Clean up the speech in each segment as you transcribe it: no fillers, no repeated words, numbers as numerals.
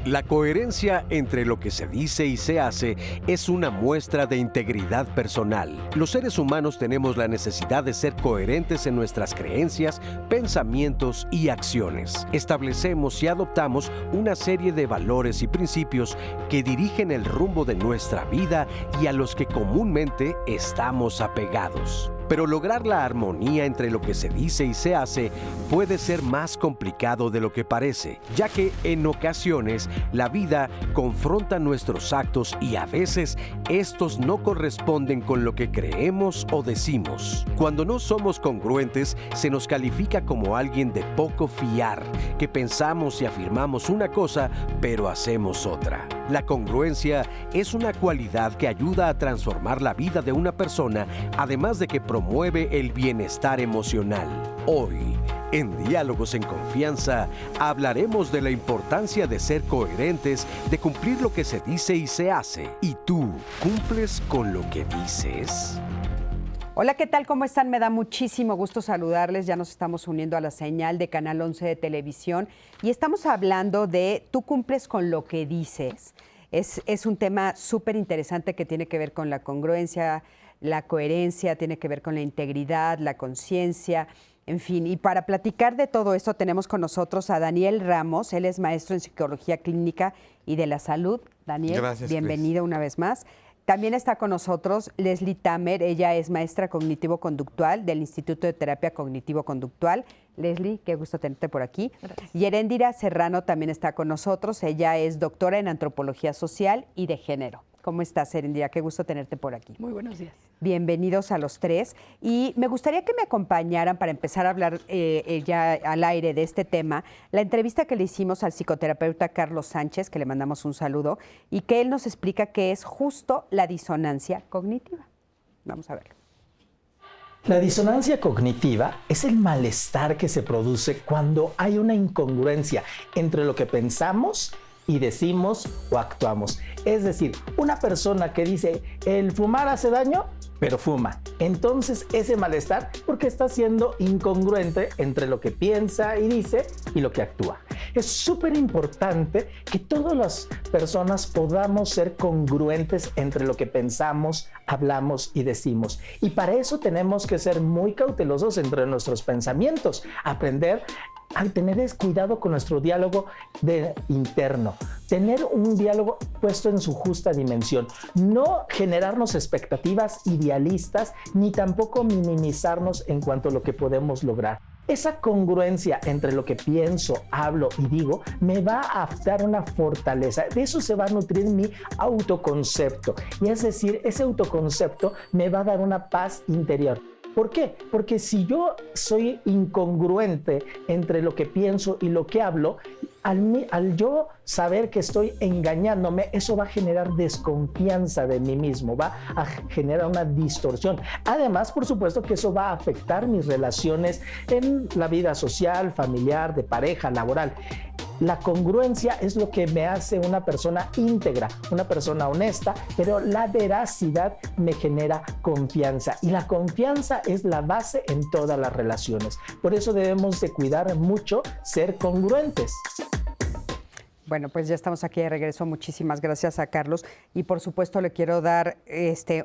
La coherencia entre lo que se dice y se hace es una muestra de integridad personal. Los seres humanos tenemos la necesidad de ser coherentes en nuestras creencias, pensamientos y acciones. Establecemos y adoptamos una serie de valores y principios que dirigen el rumbo de nuestra vida y a los que comúnmente estamos apegados. Pero lograr la armonía entre lo que se dice y se hace puede ser más complicado de lo que parece, ya que en ocasiones la vida confronta nuestros actos y a veces estos no corresponden con lo que creemos o decimos. Cuando no somos congruentes, se nos califica como alguien de poco fiar, que pensamos y afirmamos una cosa, pero hacemos otra. La congruencia es una cualidad que ayuda a transformar la vida de una persona, además de que promueve el bienestar emocional. Hoy, en Diálogos en Confianza, hablaremos de la importancia de ser coherentes, de cumplir lo que se dice y se hace. ¿Y tú, cumples con lo que dices? Hola, ¿qué tal? ¿Cómo están? Me da muchísimo gusto saludarles. Ya nos estamos uniendo a la señal de Canal 11 de televisión y estamos hablando de ¿tú cumples con lo que dices? Es un tema súper interesante que tiene que ver con la congruencia, la coherencia, tiene que ver con la integridad, la conciencia, en fin. Y para platicar de todo esto tenemos con nosotros a Daniel Ramos. Él es maestro en Psicología Clínica y de la Salud. Daniel, gracias, bienvenido una vez más. También está con nosotros Leslie Tamer. Ella es maestra cognitivo-conductual del Instituto de Terapia Cognitivo-Conductual. Leslie, qué gusto tenerte por aquí. Gracias. Y Heréndira Serrano también está con nosotros. Ella es doctora en Antropología Social y de Género. ¿Cómo estás, Heréndira? Qué gusto tenerte por aquí. Muy buenos días. Bienvenidos a los tres. Y me gustaría que me acompañaran para empezar a hablar ya al aire de este tema, la entrevista que le hicimos al psicoterapeuta Carlos Sánchez, que le mandamos un saludo, y que él nos explica qué es justo la disonancia cognitiva. Vamos a verlo. La disonancia cognitiva es el malestar que se produce cuando hay una incongruencia entre lo que pensamos y decimos o actuamos. Es decir, una persona que dice el fumar hace daño, pero fuma. Entonces ese malestar porque está siendo incongruente entre lo que piensa y dice y lo que actúa. Es súper importante que todas las personas podamos ser congruentes entre lo que pensamos, hablamos y decimos. Y para eso tenemos que ser muy cautelosos entre nuestros pensamientos, aprender a tener cuidado con nuestro diálogo interno, tener un diálogo puesto en su justa dimensión, no generarnos expectativas idealistas ni tampoco minimizarnos en cuanto a lo que podemos lograr. Esa congruencia entre lo que pienso, hablo y digo me va a dar una fortaleza. De eso se va a nutrir mi autoconcepto. Y es decir, ese autoconcepto me va a dar una paz interior. ¿Por qué? Porque si yo soy incongruente entre lo que pienso y lo que hablo, al yo saber que estoy engañándome, eso va a generar desconfianza de mí mismo, va a generar una distorsión. Además, por supuesto que eso va a afectar mis relaciones en la vida social, familiar, de pareja, laboral. La congruencia es lo que me hace una persona íntegra, una persona honesta, pero la veracidad me genera confianza y la confianza es la base en todas las relaciones. Por eso debemos de cuidar mucho ser congruentes. Bueno, pues ya estamos aquí de regreso. Muchísimas gracias a Carlos. Y por supuesto le quiero dar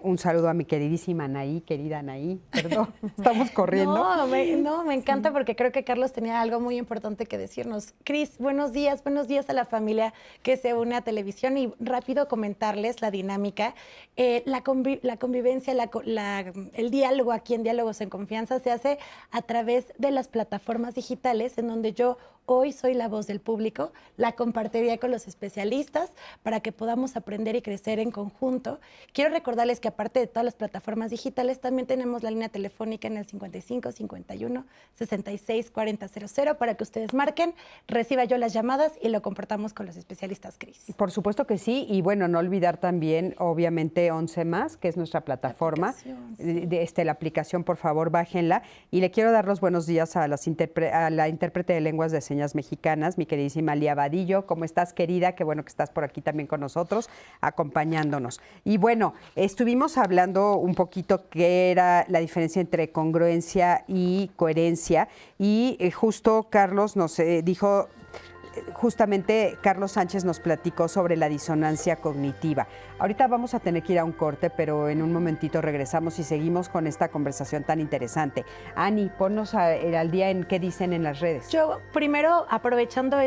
un saludo a mi queridísima Anaí, querida Anaí. Perdón, estamos corriendo. No, me encanta porque creo que Carlos tenía algo muy importante que decirnos. Cris, buenos días a la familia que se une a televisión y rápido comentarles la dinámica. La convivencia, el diálogo aquí en Diálogos en Confianza se hace a través de las plataformas digitales en donde yo hoy soy la voz del público, la compartiría con los especialistas para que podamos aprender y crecer en conjunto. Quiero recordarles que aparte de todas las plataformas digitales, también tenemos la línea telefónica en el 55 51 66 40 00 para que ustedes marquen, reciba yo las llamadas y lo compartamos con los especialistas, Cris. Por supuesto que sí, y bueno, no olvidar también, obviamente, 11 más, que es nuestra plataforma. La aplicación, por favor, bájenla. Y le quiero dar los buenos días a la intérprete de lenguas de señas mexicanas, mi queridísima Lía Vadillo. ¿Cómo estás, querida? Qué bueno que estás por aquí también con nosotros, acompañándonos. Y bueno, estuvimos hablando un poquito qué era la diferencia entre congruencia y coherencia, y justo Carlos nos dijo justamente Carlos Sánchez nos platicó sobre la disonancia cognitiva. Ahorita vamos a tener que ir a un corte, pero en un momentito regresamos y seguimos con esta conversación tan interesante. Ani, ponnos al día en qué dicen en las redes. Yo, primero, aprovechando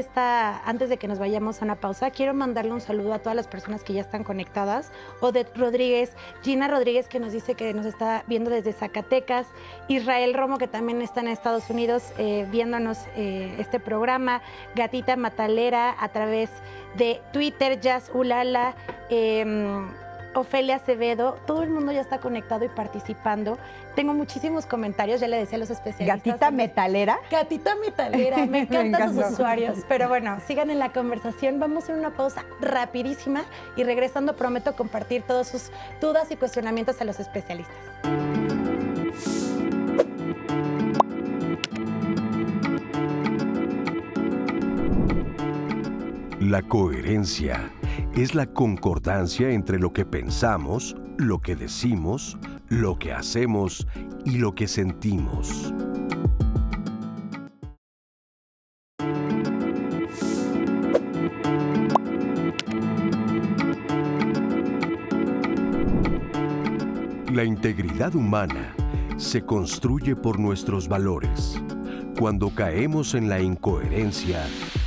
antes de que nos vayamos a una pausa, quiero mandarle un saludo a todas las personas que ya están conectadas. Odette Rodríguez, Gina Rodríguez, que nos dice que nos está viendo desde Zacatecas, Israel Romo, que también está en Estados Unidos viéndonos este programa, Gatita Matalera a través de Twitter, Jazz Ulala, Ofelia Acevedo, todo el mundo ya está conectado y participando. Tengo muchísimos comentarios, ya le decía a los especialistas. ¿Gatita metalera? Gatita metalera, me encantan sus usuarios. Pero bueno, sigan en la conversación, vamos a una pausa rapidísima y regresando prometo compartir todas sus dudas y cuestionamientos a los especialistas. La coherencia es la concordancia entre lo que pensamos, lo que decimos, lo que hacemos y lo que sentimos. La integridad humana se construye por nuestros valores. Cuando caemos en la incoherencia,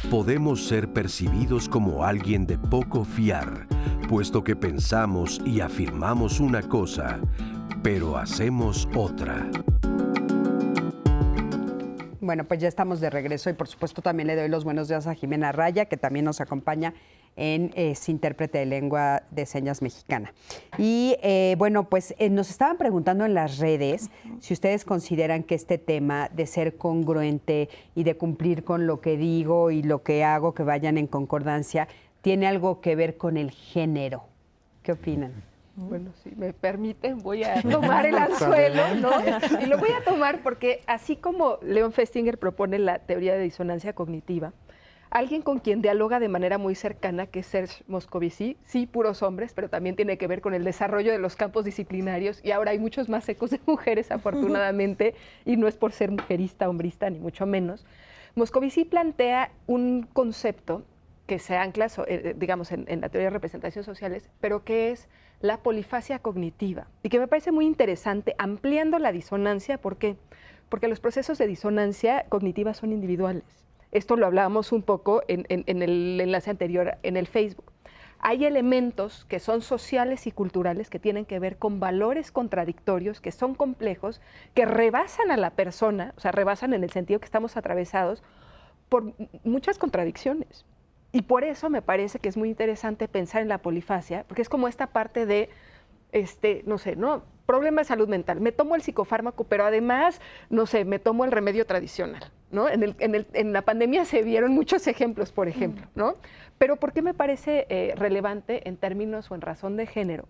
podemos ser percibidos como alguien de poco fiar, puesto que pensamos y afirmamos una cosa, pero hacemos otra. Bueno, pues ya estamos de regreso y por supuesto también le doy los buenos días a Jimena Raya, que también nos acompaña es intérprete de lengua de señas mexicana. Y bueno, pues nos estaban preguntando en las redes si ustedes consideran que este tema de ser congruente y de cumplir con lo que digo y lo que hago, que vayan en concordancia, tiene algo que ver con el género. ¿Qué opinan? Bueno, si me permiten, voy a tomar el anzuelo, ¿no? Y lo voy a tomar porque así como Leon Festinger propone la teoría de disonancia cognitiva, alguien con quien dialoga de manera muy cercana, que es Serge Moscovici, sí, puros hombres, pero también tiene que ver con el desarrollo de los campos disciplinarios, y ahora hay muchos más ecos de mujeres, afortunadamente, y no es por ser mujerista, hombrista, ni mucho menos. Moscovici plantea un concepto que se ancla, digamos, en la teoría de representaciones sociales, pero que es la polifasia cognitiva, y que me parece muy interesante, ampliando la disonancia. ¿Por qué? Porque los procesos de disonancia cognitiva son individuales. Esto lo hablábamos un poco en el enlace anterior en el Facebook. Hay elementos que son sociales y culturales que tienen que ver con valores contradictorios, que son complejos, que rebasan a la persona, o sea, rebasan en el sentido que estamos atravesados por muchas contradicciones. Y por eso me parece que es muy interesante pensar en la polifasia, porque es como esta parte de, no sé, ¿no? Problema de salud mental. Me tomo el psicofármaco, pero además, no sé, me tomo el remedio tradicional, ¿no? En la pandemia se vieron muchos ejemplos, por ejemplo, ¿no? Pero ¿por qué me parece relevante en términos o en razón de género?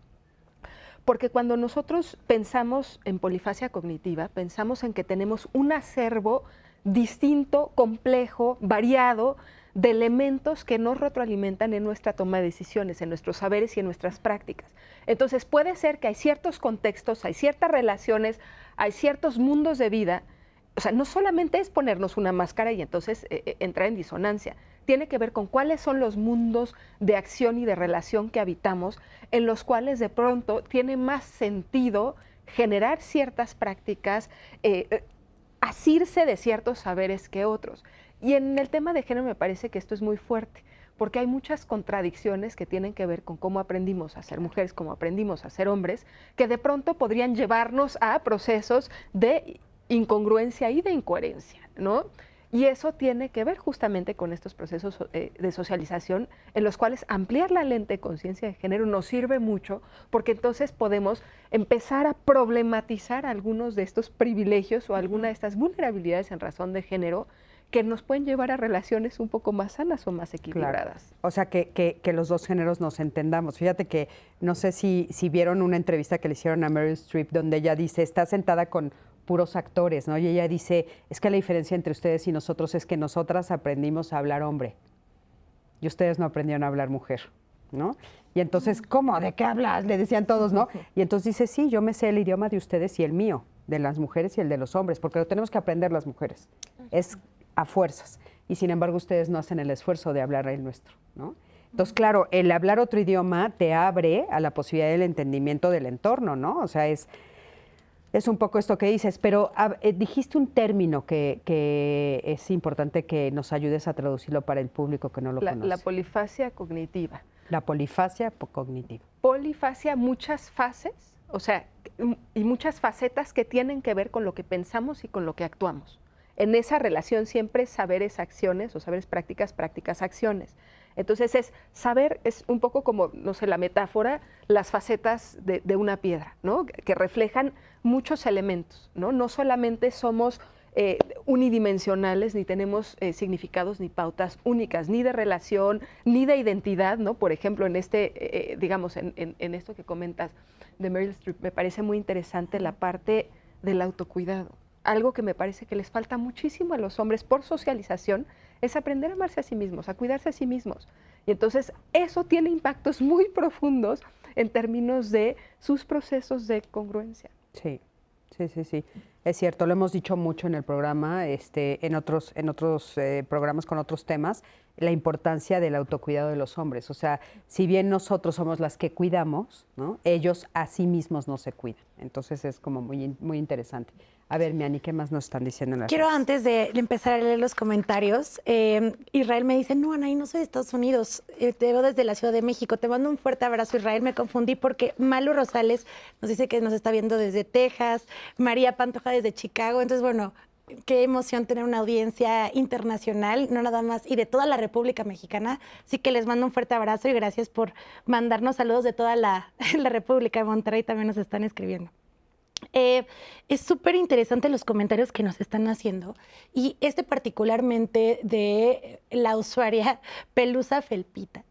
Porque cuando nosotros pensamos en polifasia cognitiva, pensamos en que tenemos un acervo distinto, complejo, variado, de elementos que nos retroalimentan en nuestra toma de decisiones, en nuestros saberes y en nuestras prácticas. Entonces puede ser que hay ciertos contextos, hay ciertas relaciones, hay ciertos mundos de vida. O sea, no solamente es ponernos una máscara y entonces entrar en disonancia. Tiene que ver con cuáles son los mundos de acción y de relación que habitamos, en los cuales de pronto tiene más sentido generar ciertas prácticas, asirse de ciertos saberes que otros. Y en el tema de género me parece que esto es muy fuerte, porque hay muchas contradicciones que tienen que ver con cómo aprendimos a ser mujeres, cómo aprendimos a ser hombres, que de pronto podrían llevarnos a procesos de incongruencia y de incoherencia, ¿no? Y eso tiene que ver justamente con estos procesos de socialización en los cuales ampliar la lente de conciencia de género nos sirve mucho, porque entonces podemos empezar a problematizar algunos de estos privilegios o alguna de estas vulnerabilidades en razón de género que nos pueden llevar a relaciones un poco más sanas o más equilibradas. Claro. O sea, que los dos géneros nos entendamos. Fíjate que no sé si vieron una entrevista que le hicieron a Meryl Streep, donde ella dice, está sentada con puros actores, ¿no? Y ella dice, es que la diferencia entre ustedes y nosotros es que nosotras aprendimos a hablar hombre y ustedes no aprendieron a hablar mujer, ¿no? Y entonces, ¿cómo? ¿De qué hablas? Le decían todos, ¿no? Y entonces dice, sí, yo me sé el idioma de ustedes y el mío, de las mujeres y el de los hombres, porque lo tenemos que aprender las mujeres. Es a fuerzas. y sin embargo ustedes no hacen el esfuerzo de hablar el nuestro, ¿no? Entonces, claro, el hablar otro idioma te abre a la posibilidad del entendimiento del entorno, ¿no? O sea, es un poco esto que dices, pero dijiste un término que es importante que nos ayudes a traducirlo para el público que no lo conoce. La polifasia cognitiva. La polifasia cognitiva. Polifasia, muchas fases, o sea, y muchas facetas que tienen que ver con lo que pensamos y con lo que actuamos. En esa relación siempre saberes, acciones, o saberes, prácticas, prácticas, acciones. Entonces saber es un poco como, no sé, la metáfora, las facetas de una piedra, ¿no? Que reflejan muchos elementos, ¿no? No solamente somos unidimensionales, ni tenemos significados ni pautas únicas, ni de relación, ni de identidad, ¿no? Por ejemplo, en digamos, en esto que comentas de Meryl Streep, me parece muy interesante la parte del autocuidado. Algo que me parece que les falta muchísimo a los hombres por socialización es aprender a amarse a sí mismos, a cuidarse a sí mismos. Y entonces eso tiene impactos muy profundos en términos de sus procesos de congruencia. Sí. Es cierto, lo hemos dicho mucho en el programa, en otros programas con otros temas, la importancia del autocuidado de los hombres. O sea, si bien nosotros somos las que cuidamos, ¿no? Ellos a sí mismos no se cuidan. Entonces es como muy, muy interesante. A ver, Miani, ¿qué más nos están diciendo en las Quiero redes? antes de empezar a leer los comentarios, Israel me dice, no, Anaí, no soy de Estados Unidos, te veo desde la Ciudad de México, te mando un fuerte abrazo, Israel, me confundí porque Malu Rosales nos dice que nos está viendo desde Texas, María Pantoja desde Chicago, entonces bueno, qué emoción tener una audiencia internacional, no nada más, y de toda la República Mexicana, así que les mando un fuerte abrazo y gracias por mandarnos saludos de toda la República de Monterrey, también nos están escribiendo. Es súper interesante los comentarios que nos están haciendo y particularmente de la usuaria Pelusa Felpita.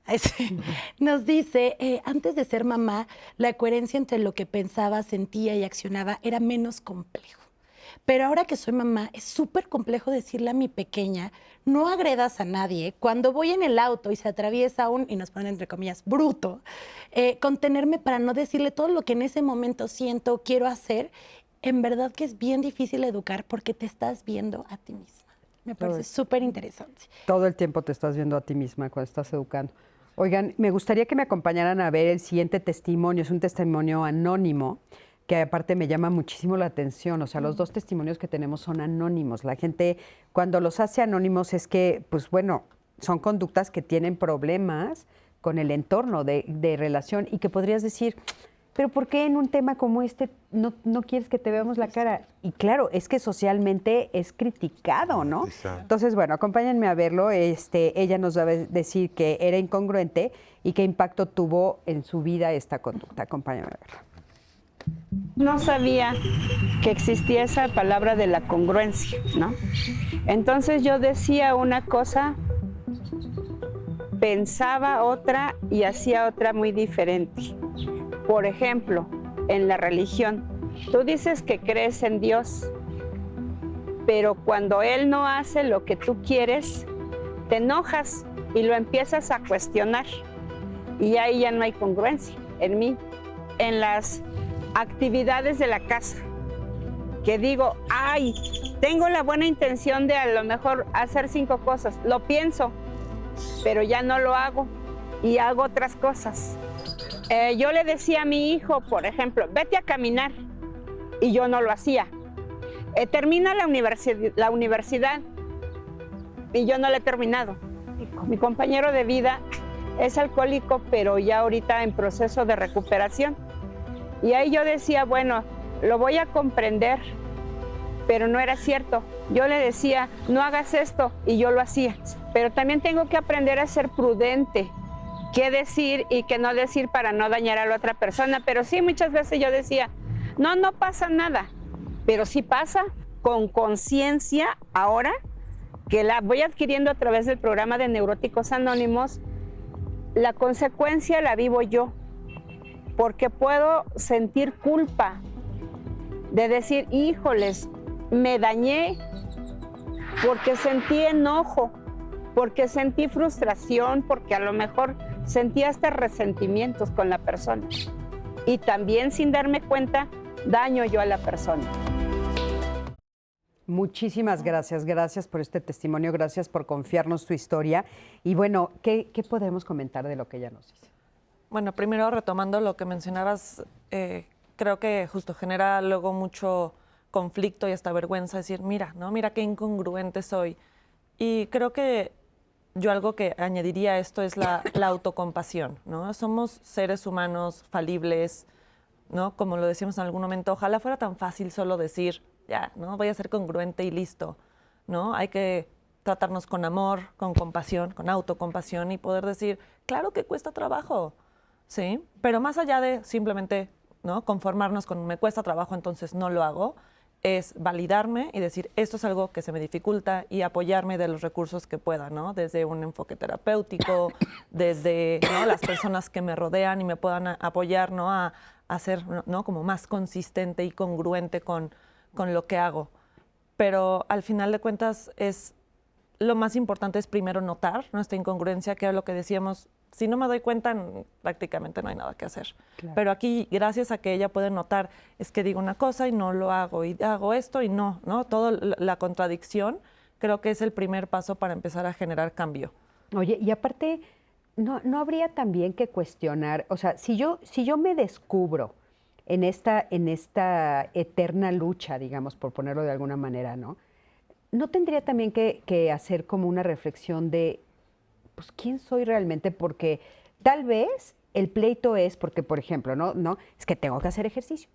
Nos dice, antes de ser mamá, la coherencia entre lo que pensaba, sentía y accionaba era menos complejo. Pero ahora que soy mamá, es súper complejo decirle a mi pequeña, no agredas a nadie. Cuando voy en el auto y se atraviesa y nos ponen entre comillas, bruto, contenerme para no decirle todo lo que en ese momento siento o quiero hacer. En verdad que es bien difícil educar porque te estás viendo a ti misma. Me parece súper interesante. Todo el tiempo te estás viendo a ti misma cuando estás educando. Oigan, me gustaría que me acompañaran a ver el siguiente testimonio. Es un testimonio anónimo que aparte me llama muchísimo la atención. O sea, los dos testimonios que tenemos son anónimos. La gente, cuando los hace anónimos es que, pues bueno, son conductas que tienen problemas con el entorno de relación y que podrías decir, pero ¿por qué en un tema como este no quieres que te veamos la cara? Y claro, es que socialmente es criticado, ¿no? Exacto. Entonces, bueno, acompáñenme a verlo. Ella nos va a decir que era incongruente y qué impacto tuvo en su vida esta conducta. Acompáñenme a verlo. No sabía que existía esa palabra de la congruencia, ¿no? Entonces yo decía una cosa, pensaba otra y hacía otra muy diferente. Por ejemplo, en la religión, tú dices que crees en Dios, pero cuando Él no hace lo que tú quieres, te enojas y lo empiezas a cuestionar. Y ahí ya no hay congruencia en mí. En las actividades de la casa, que digo, ay, tengo la buena intención de a lo mejor hacer 5 cosas, lo pienso, pero ya no lo hago y hago otras cosas. Yo le decía a mi hijo, por ejemplo, vete a caminar, y yo no lo hacía. Termina la universidad y yo no la he terminado. Mi compañero de vida es alcohólico, pero ya ahorita en proceso de recuperación. Y ahí yo decía, bueno, lo voy a comprender, pero no era cierto. Yo le decía, no hagas esto, y yo lo hacía. Pero también tengo que aprender a ser prudente, qué decir y qué no decir para no dañar a la otra persona. Pero sí, muchas veces yo decía, no pasa nada, pero sí pasa con conciencia ahora, que la voy adquiriendo a través del programa de Neuróticos Anónimos. La consecuencia la vivo yo, porque puedo sentir culpa de decir, híjoles, me dañé, porque sentí enojo, porque sentí frustración, porque a lo mejor sentí hasta resentimientos con la persona. Y también sin darme cuenta, daño yo a la persona. Muchísimas gracias, gracias por este testimonio, gracias por confiarnos tu historia. Y bueno, ¿qué podemos comentar de lo que ella nos dice? Bueno, primero retomando lo que mencionabas, creo que justo genera luego mucho conflicto y hasta vergüenza decir, mira, ¿no? Mira qué incongruente soy. Y creo que yo algo que añadiría a esto es la autocompasión, ¿no? Somos seres humanos falibles, ¿no? Como lo decíamos en algún momento, ojalá fuera tan fácil solo decir, ya, ¿no? Voy a ser congruente y listo, ¿no? Hay que tratarnos con amor, con compasión, con autocompasión y poder decir, claro que cuesta trabajo, ¿sí? Pero más allá de simplemente, ¿no? Conformarnos con me cuesta trabajo, entonces no lo hago, es validarme y decir, esto es algo que se me dificulta y apoyarme de los recursos que pueda, ¿no? Desde un enfoque terapéutico, desde, ¿no? las personas que me rodean y me puedan apoyar, ¿no? A ser, ¿no? como más consistente y congruente con lo que hago. Pero al final de cuentas lo más importante es primero notar nuestra incongruencia, que era lo que decíamos, si no me doy cuenta, prácticamente no hay nada que hacer. Claro. Pero aquí, gracias a que ella puede notar, es que digo una cosa y no lo hago, y hago esto y no, ¿no? Toda la contradicción creo que es el primer paso para empezar a generar cambio. Oye, y aparte, ¿no habría también que cuestionar, o sea, si yo me descubro en esta eterna lucha, digamos, por ponerlo de alguna manera, ¿no tendría también que hacer como una reflexión de, pues, ¿quién soy realmente? Porque tal vez el pleito es porque, por ejemplo, no, es que tengo que hacer ejercicio,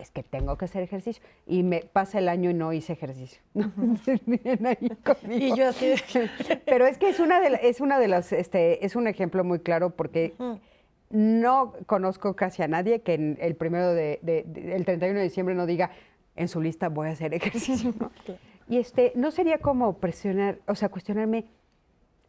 y me pasa el año y no hice ejercicio. Miren ahí conmigo. Y yo así. Pero es que es es un ejemplo muy claro porque no conozco casi a nadie que en el primero el 31 de diciembre no diga en su lista voy a hacer ejercicio, ¿no? Y no sería como cuestionarme,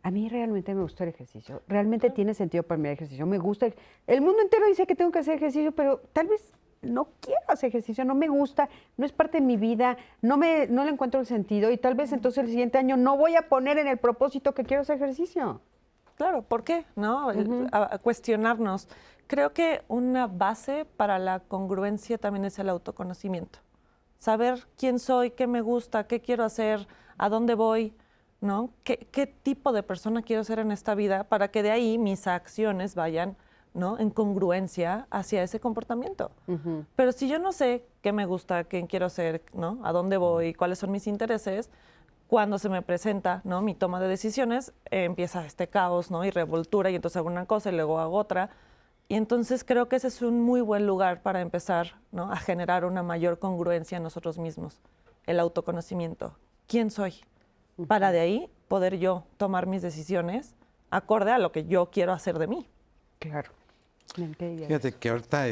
a mí realmente me gusta el ejercicio, realmente tiene sentido para mí el ejercicio, me gusta, el mundo entero dice que tengo que hacer ejercicio, pero tal vez no quiero hacer ejercicio, no me gusta, no es parte de mi vida, no le encuentro el sentido y tal vez entonces el siguiente año no voy a poner en el propósito que quiero hacer ejercicio. Claro, ¿por qué? ¿No? A cuestionarnos. Creo que una base para la congruencia también es el autoconocimiento. Saber quién soy, qué me gusta, qué quiero hacer, a dónde voy, ¿no? ¿Qué tipo de persona quiero ser en esta vida para que de ahí mis acciones vayan, ¿no? en congruencia hacia ese comportamiento. Pero si yo no sé qué me gusta, quién quiero ser, ¿no? a dónde voy, cuáles son mis intereses, cuando se me presenta, ¿no? mi toma de decisiones, empieza este caos, ¿no? y revoltura, y entonces hago una cosa y luego hago otra. Y entonces creo que ese es un muy buen lugar para empezar, ¿no? a generar una mayor congruencia en nosotros mismos, el autoconocimiento. ¿Quién soy? Para de ahí poder yo tomar mis decisiones acorde a lo que yo quiero hacer de mí. Claro. Fíjate que ahorita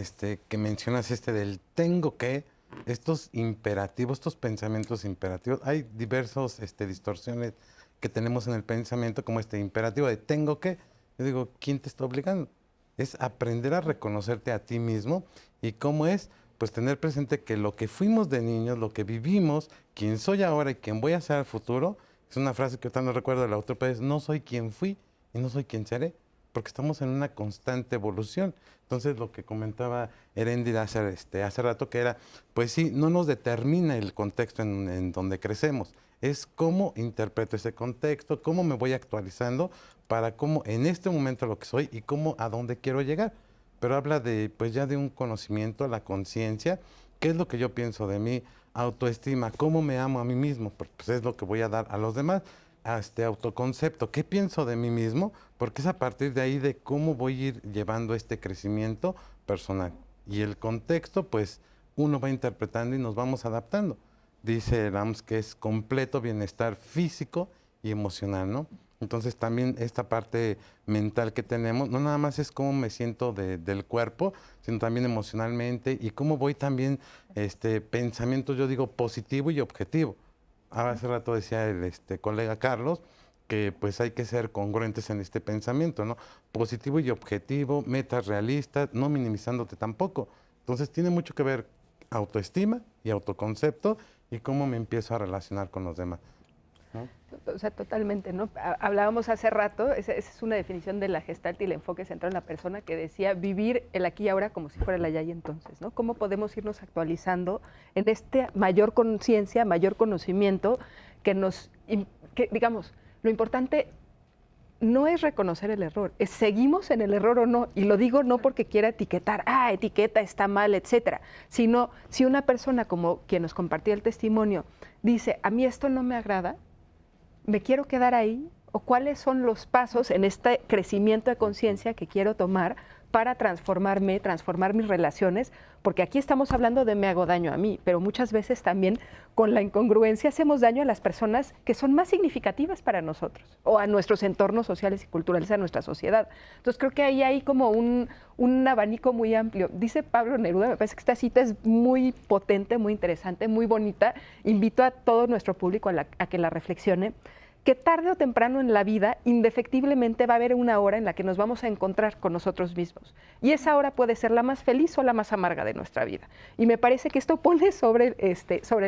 que mencionas del tengo que, estos imperativos, estos pensamientos imperativos, hay diversos distorsiones que tenemos en el pensamiento, como este imperativo de tengo que. Yo digo, ¿quién te está obligando? Es aprender a reconocerte a ti mismo y cómo es, pues tener presente que lo que fuimos de niños, lo que vivimos, quién soy ahora y quién voy a ser al futuro, es una frase que ahorita no recuerdo del autor, pero es no soy quien fui y no soy quien seré, porque estamos en una constante evolución. Entonces, lo que comentaba Eréndira hace rato, que era, pues sí, no nos determina el contexto en donde crecemos, es cómo interpreto ese contexto, cómo me voy actualizando para cómo en este momento lo que soy y cómo a dónde quiero llegar. Pero habla de, pues ya de un conocimiento, la conciencia, qué es lo que yo pienso de mí, autoestima, cómo me amo a mí mismo, porque pues es lo que voy a dar a los demás. Autoconcepto, qué pienso de mí mismo, porque es a partir de ahí de cómo voy a ir llevando este crecimiento personal. Y el contexto, pues uno va interpretando y nos vamos adaptando. Dice Rams que es completo bienestar físico y emocional, ¿no? Entonces también esta parte mental que tenemos, no nada más es cómo me siento del cuerpo, sino también emocionalmente y cómo voy también, pensamientos, yo digo, positivo y objetivo. Hace rato decía el colega Carlos que pues hay que ser congruentes en este pensamiento, ¿no? Positivo y objetivo, metas realistas, no minimizándote tampoco. Entonces tiene mucho que ver autoestima y autoconcepto y cómo me empiezo a relacionar con los demás. ¿no? O sea, totalmente, ¿no? Hablábamos hace rato, esa es una definición de la Gestalt y el enfoque central en la persona que decía vivir el aquí y ahora como si fuera el allá y entonces, ¿no? ¿Cómo podemos irnos actualizando en esta mayor conciencia, mayor conocimiento que digamos, lo importante no es reconocer el error, es seguimos en el error o no, y lo digo no porque quiera etiquetar, etiqueta, está mal, etcétera, sino si una persona como quien nos compartió el testimonio dice, a mí esto no me agrada, me quiero quedar ahí, o cuáles son los pasos en este crecimiento de conciencia que quiero tomar para transformarme, transformar mis relaciones, porque aquí estamos hablando de me hago daño a mí, pero muchas veces también con la incongruencia hacemos daño a las personas que son más significativas para nosotros, o a nuestros entornos sociales y culturales, a nuestra sociedad. Entonces creo que ahí hay como un abanico muy amplio. Dice Pablo Neruda, me parece que esta cita es muy potente, muy interesante, muy bonita. Invito a todo nuestro público a que la reflexione, que tarde o temprano en la vida, indefectiblemente va a haber una hora en la que nos vamos a encontrar con nosotros mismos. Y esa hora puede ser la más feliz o la más amarga de nuestra vida. Y me parece que esto pone sobre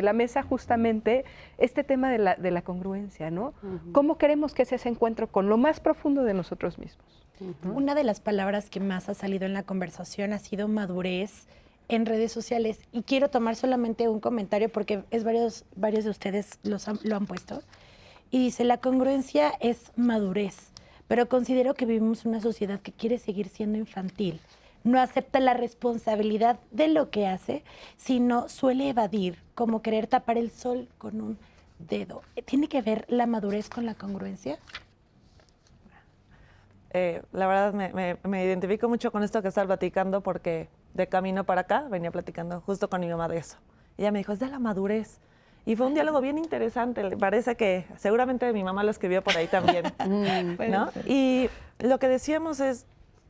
la mesa justamente este tema de la congruencia, ¿no? ¿Cómo queremos que sea ese encuentro con lo más profundo de nosotros mismos? Una de las palabras que más ha salido en la conversación ha sido madurez en redes sociales. Y quiero tomar solamente un comentario porque varios de ustedes lo han puesto. Y dice, la congruencia es madurez, pero considero que vivimos una sociedad que quiere seguir siendo infantil. No acepta la responsabilidad de lo que hace, sino suele evadir, como querer tapar el sol con un dedo. ¿Tiene que ver la madurez con la congruencia? La verdad me identifico mucho con esto que estás platicando porque de camino para acá venía platicando justo con mi mamá de eso. Ella me dijo, es de la madurez. Y fue un diálogo bien interesante. Le parece que seguramente mi mamá lo escribió por ahí también, ¿no? Y lo que decíamos es,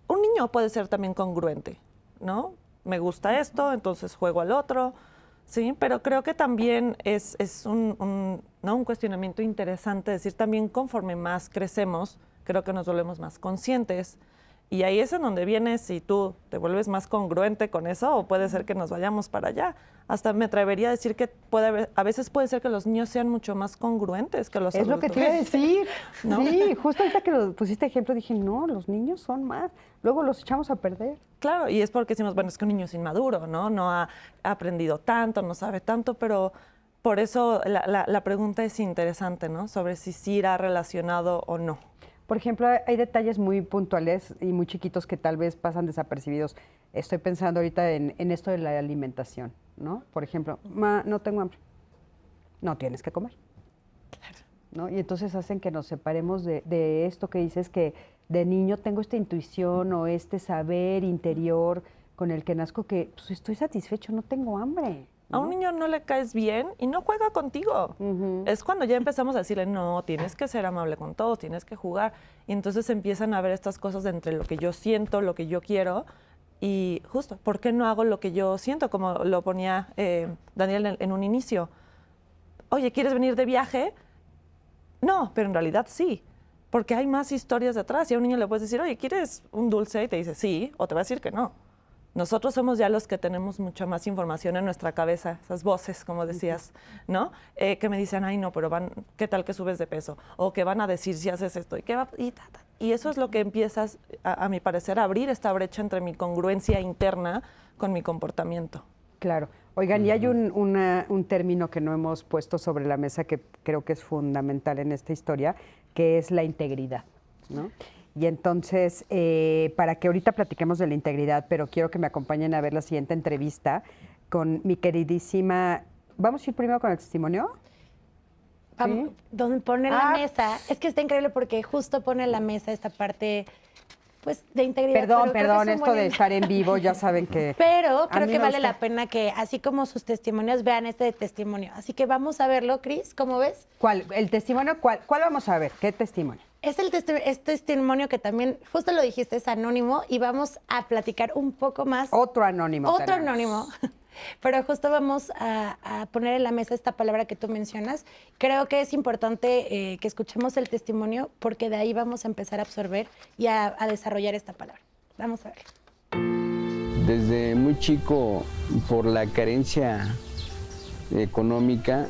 un niño puede ser también congruente, ¿no? Me gusta esto, entonces juego al otro, ¿sí? Pero creo que también es un cuestionamiento interesante, decir también conforme más crecemos, creo que nos volvemos más conscientes. Y ahí es en donde vienes si tú te vuelves más congruente con eso o puede ser que nos vayamos para allá. Hasta me atrevería a decir que a veces puede ser que los niños sean mucho más congruentes que los adultos. Es lo que te iba a decir. ¿No? Sí, justo ahorita que lo pusiste ejemplo dije, no, los niños son más. Luego los echamos a perder. Claro, y es porque decimos, bueno, es que un niño es inmaduro, ¿no? No ha aprendido tanto, no sabe tanto, pero por eso la pregunta es interesante, ¿no? Sobre si sí irá relacionado o no. Por ejemplo, hay detalles muy puntuales y muy chiquitos que tal vez pasan desapercibidos. Estoy pensando ahorita en esto de la alimentación, ¿no? Por ejemplo, no tengo hambre. No tienes que comer. Claro. ¿No? Y entonces hacen que nos separemos de esto que dices que de niño tengo esta intuición o este saber interior con el que nazco que pues, estoy satisfecho, no tengo hambre. ¿No? A un niño no le caes bien y no juega contigo. Es cuando ya empezamos a decirle, no, tienes que ser amable con todos, tienes que jugar. Y entonces empiezan a ver estas cosas de entre lo que yo siento, lo que yo quiero. Y justo, ¿por qué no hago lo que yo siento? Como lo ponía Daniel en un inicio. Oye, ¿quieres venir de viaje? No, pero en realidad sí. Porque hay más historias detrás. Y a un niño le puedes decir, oye, ¿quieres un dulce? Y te dice sí, o te va a decir que no. Nosotros somos ya los que tenemos mucha más información en nuestra cabeza, esas voces, como decías, ¿no? Que me dicen, ay, no, pero ¿qué tal que subes de peso? O que van a decir si haces esto. Y eso es lo que empiezas, a mi parecer, a abrir esta brecha entre mi congruencia interna con mi comportamiento. Claro. Oigan, y hay un término que no hemos puesto sobre la mesa que creo que es fundamental en esta historia, que es la integridad, ¿no? Y entonces, para que ahorita platiquemos de la integridad, pero quiero que me acompañen a ver la siguiente entrevista con mi queridísima... ¿Vamos a ir primero con el testimonio? ¿Sí? Donde pone la mesa, es que está increíble porque justo pone en la mesa esta parte... Pues de integridad. Perdón, esto de estar en vivo, ya saben que... Pero creo que vale la pena que, así como sus testimonios, vean este testimonio. Así que vamos a verlo, Cris, ¿cómo ves? ¿Cuál? ¿El testimonio? ¿Cuál vamos a ver? ¿Qué testimonio? Es este testimonio que también, justo lo dijiste, es anónimo y vamos a platicar un poco más. Otro anónimo. Otro anónimo. Pero justo vamos a poner en la mesa esta palabra que tú mencionas. Creo que es importante que escuchemos el testimonio porque de ahí vamos a empezar a absorber y a desarrollar esta palabra. Vamos a ver. Desde muy chico, por la carencia económica,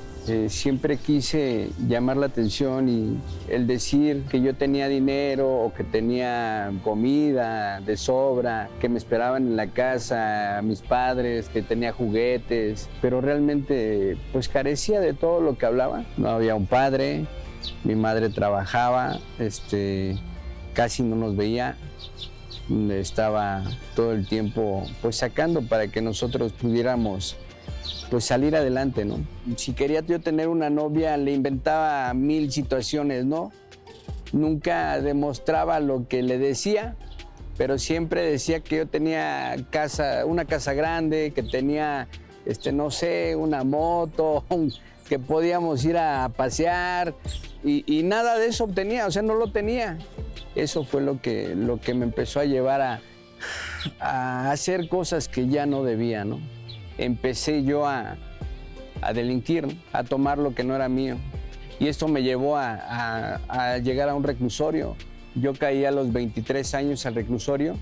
Siempre quise llamar la atención y el decir que yo tenía dinero o que tenía comida de sobra, que me esperaban en la casa mis padres, que tenía juguetes, pero realmente pues carecía de todo lo que hablaba. No había un padre, mi madre trabajaba, casi no nos veía. Estaba todo el tiempo pues sacando para que nosotros pudiéramos pues salir adelante, ¿no? Si quería yo tener una novia, le inventaba 1000 situaciones, ¿no? Nunca demostraba lo que le decía, pero siempre decía que yo tenía una casa grande, que tenía, no sé, una moto, que podíamos ir a pasear y nada de eso obtenía, o sea, no lo tenía. Eso fue lo que me empezó a llevar a hacer cosas que ya no debía, ¿no? Empecé yo a delinquir, ¿no? A tomar lo que no era mío. Y esto me llevó a llegar a un reclusorio. Yo caí a los 23 años al reclusorio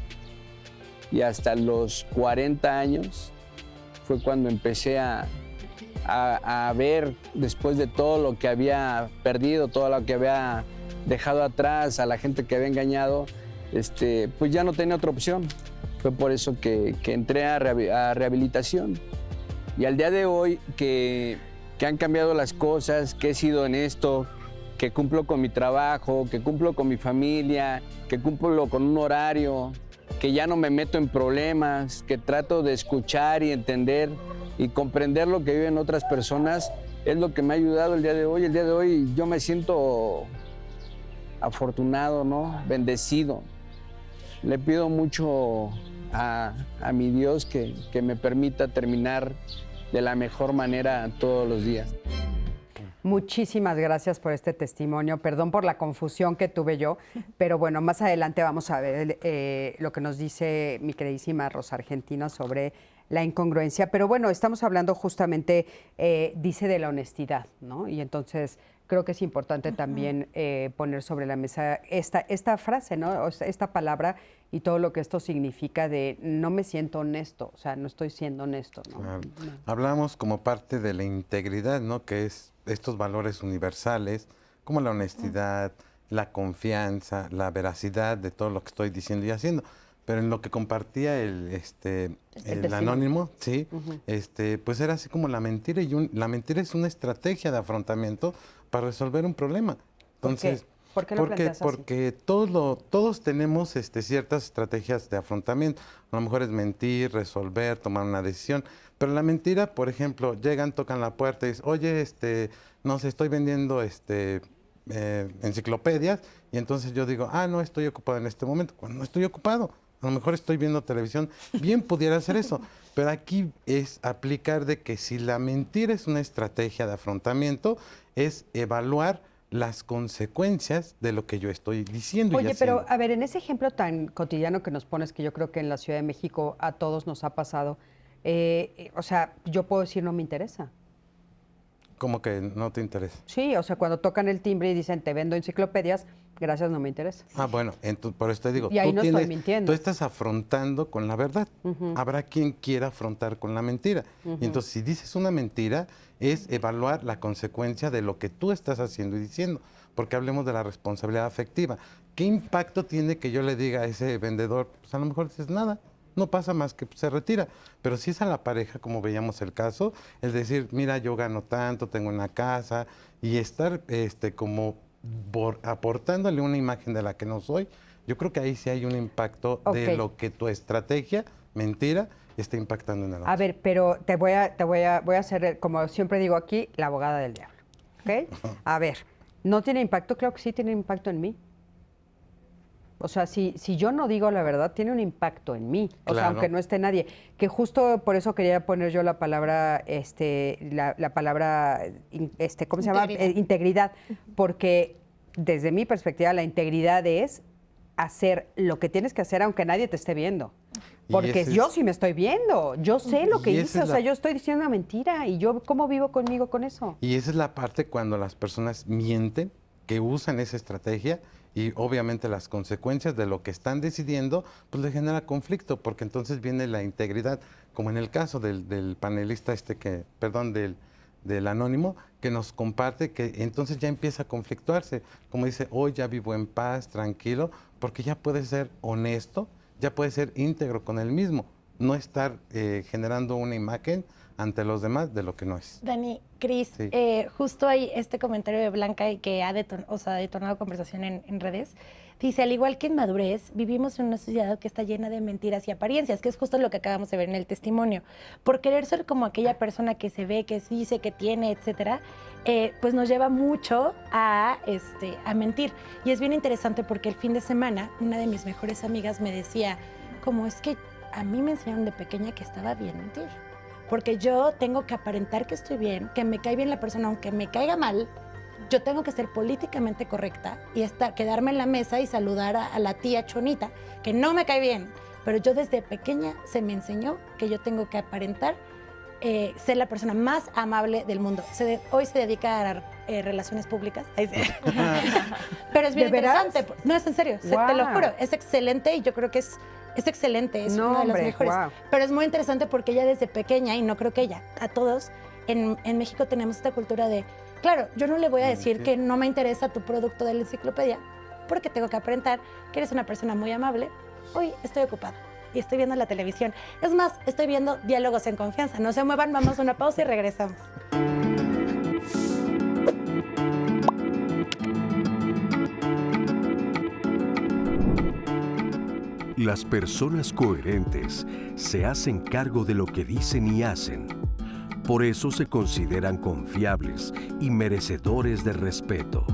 y hasta los 40 años fue cuando empecé a ver, después de todo lo que había perdido, todo lo que había dejado atrás, a la gente que había engañado, pues ya no tenía otra opción. Fue por eso que entré a rehabilitación. Y al día de hoy que han cambiado las cosas, que he sido en esto, que cumplo con mi trabajo, que cumplo con mi familia, que cumplo con un horario, que ya no me meto en problemas, que trato de escuchar y entender y comprender lo que viven otras personas, es lo que me ha ayudado el día de hoy. El día de hoy yo me siento afortunado, ¿no? Bendecido. Le pido mucho a mi Dios que me permita terminar de la mejor manera todos los días. Muchísimas gracias por este testimonio. Perdón por la confusión que tuve yo, pero bueno, más adelante vamos a ver lo que nos dice mi queridísima Rosa Argentina sobre la incongruencia. Pero bueno, estamos hablando justamente, dice, de la honestidad, ¿no? Y entonces creo que es importante también poner sobre la mesa esta frase, ¿no? Esta palabra y todo lo que esto significa de no me siento honesto, o sea, no estoy siendo honesto, ¿no? Claro. No. Hablamos como parte de la integridad, ¿no? Que es estos valores universales, como la honestidad, la confianza, la veracidad de todo lo que estoy diciendo y haciendo. Pero en lo que compartía el anónimo, sí, pues era así como la mentira, y la mentira es una estrategia de afrontamiento para resolver un problema. Entonces, ¿Por qué lo planteas así? Porque todos tenemos ciertas estrategias de afrontamiento. A lo mejor es mentir, resolver, tomar una decisión. Pero la mentira, por ejemplo, llegan, tocan la puerta y dicen, oye, no sé, estoy vendiendo enciclopedias, y entonces yo digo, no estoy ocupado en este momento. Cuando no estoy ocupado, a lo mejor estoy viendo televisión, bien pudiera hacer eso. Pero aquí es aplicar de que si la mentira es una estrategia de afrontamiento, es evaluar las consecuencias de lo que yo estoy diciendo. Oye, pero a ver, en ese ejemplo tan cotidiano que nos pones, que yo creo que en la Ciudad de México a todos nos ha pasado, o sea, yo puedo decir no me interesa. ¿Cómo que no te interesa? Sí, o sea, cuando tocan el timbre y dicen te vendo enciclopedias, gracias, no me interesa. Bueno, por eso te digo, y ahí no estoy mintiendo. Tú estás afrontando con la verdad. Habrá quien quiera afrontar con la mentira. Y entonces, si dices una mentira, es evaluar la consecuencia de lo que tú estás haciendo y diciendo. Porque hablemos de la responsabilidad afectiva. ¿Qué impacto tiene que yo le diga a ese vendedor? Pues a lo mejor dices nada. No pasa más que se retira. Pero si es a la pareja, como veíamos el caso, el decir, mira, yo gano tanto, tengo una casa, y estar como aportándole una imagen de la que no soy, yo creo que ahí sí hay un impacto de lo que tu estrategia, mentira, está impactando en el otro. A ver, pero voy a hacer, como siempre digo aquí, la abogada del diablo. ¿Ok? A ver, ¿no tiene impacto? Creo que sí tiene impacto en mí. O sea, si yo no digo la verdad, tiene un impacto en mí. O sea, aunque no esté nadie. Que justo por eso quería poner yo la palabra, la palabra, ¿cómo se llama? Integridad. Porque desde mi perspectiva, la integridad es hacer lo que tienes que hacer aunque nadie te esté viendo. Porque yo sí me estoy viendo. Yo sé lo que hice. O sea, yo estoy diciendo una mentira. ¿Y yo cómo vivo conmigo con eso? Y esa es la parte cuando las personas mienten, que usan esa estrategia, y obviamente las consecuencias de lo que están decidiendo, pues le genera conflicto, porque entonces viene la integridad, como en el caso del panelista del del anónimo, que nos comparte, que entonces ya empieza a conflictuarse. Como dice, hoy ya vivo en paz, tranquilo, porque ya puede ser honesto, ya puede ser íntegro con él mismo, no estar generando una imagen ante los demás de lo que no es. Dani, Cris, Sí. justo hay este comentario de Blanca y que ha detonado conversación en redes. Dice, al igual que en madurez, vivimos en una sociedad que está llena de mentiras y apariencias, que es justo lo que acabamos de ver en el testimonio. Por querer ser como aquella persona que se ve, que dice, que tiene, etcétera, pues nos lleva mucho a mentir. Y es bien interesante porque el fin de semana, una de mis mejores amigas me decía, como es que a mí me enseñaron de pequeña que estaba bien mentir. Porque yo tengo que aparentar que estoy bien, que me cae bien la persona, aunque me caiga mal, yo tengo que ser políticamente correcta y quedarme en la mesa y saludar a la tía Chonita, que no me cae bien. Pero yo desde pequeña se me enseñó que yo tengo que aparentar ser la persona más amable del mundo. Hoy se dedica a relaciones públicas. Pero es bien ¿De veras? interesante. No, es en serio, Wow. te lo juro. Es excelente y yo creo que es excelente, es No, una de las hombre, mejores. wow. Pero es muy interesante porque ella desde pequeña, y no creo que ella, a todos, en México tenemos esta cultura de, claro, yo no le voy a decir que no me interesa tu producto de la enciclopedia, porque tengo que aparentar que eres una persona muy amable. Hoy estoy ocupada y estoy viendo la televisión. Es más, estoy viendo Diálogos en Confianza. No se muevan, vamos a una pausa y regresamos. Las personas coherentes se hacen cargo de lo que dicen y hacen. Por eso se consideran confiables y merecedores de respeto.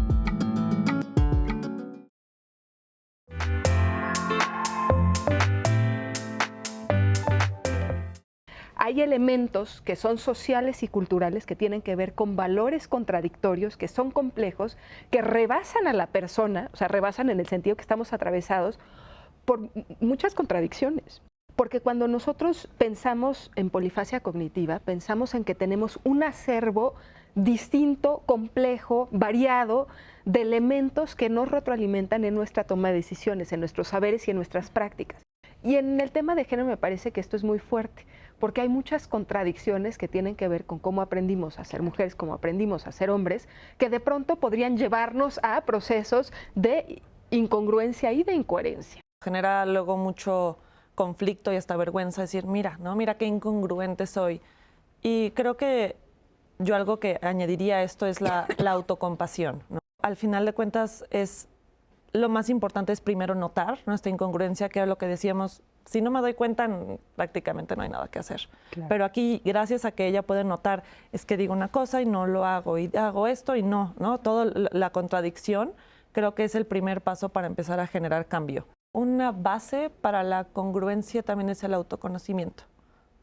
Hay elementos que son sociales y culturales que tienen que ver con valores contradictorios, que son complejos, que rebasan a la persona, o sea, rebasan en el sentido que estamos atravesados por muchas contradicciones. Porque cuando nosotros pensamos en polifasia cognitiva, pensamos en que tenemos un acervo distinto, complejo, variado, de elementos que nos retroalimentan en nuestra toma de decisiones, en nuestros saberes y en nuestras prácticas. Y en el tema de género me parece que esto es muy fuerte, porque hay muchas contradicciones que tienen que ver con cómo aprendimos a ser mujeres, cómo aprendimos a ser hombres, que de pronto podrían llevarnos a procesos de incongruencia y de incoherencia. Genera luego mucho conflicto y hasta vergüenza decir, mira, ¿no? Mira qué incongruente soy. Y creo que yo algo que añadiría a esto es la autocompasión, ¿no? Al final de cuentas lo más importante es primero notar nuestra incongruencia, que era lo que decíamos, si no me doy cuenta prácticamente no hay nada que hacer. Claro. Pero aquí, gracias a que ella puede notar, es que digo una cosa y no lo hago, y hago esto y no, ¿no? Toda la contradicción creo que es el primer paso para empezar a generar cambio. Una base para la congruencia también es el autoconocimiento.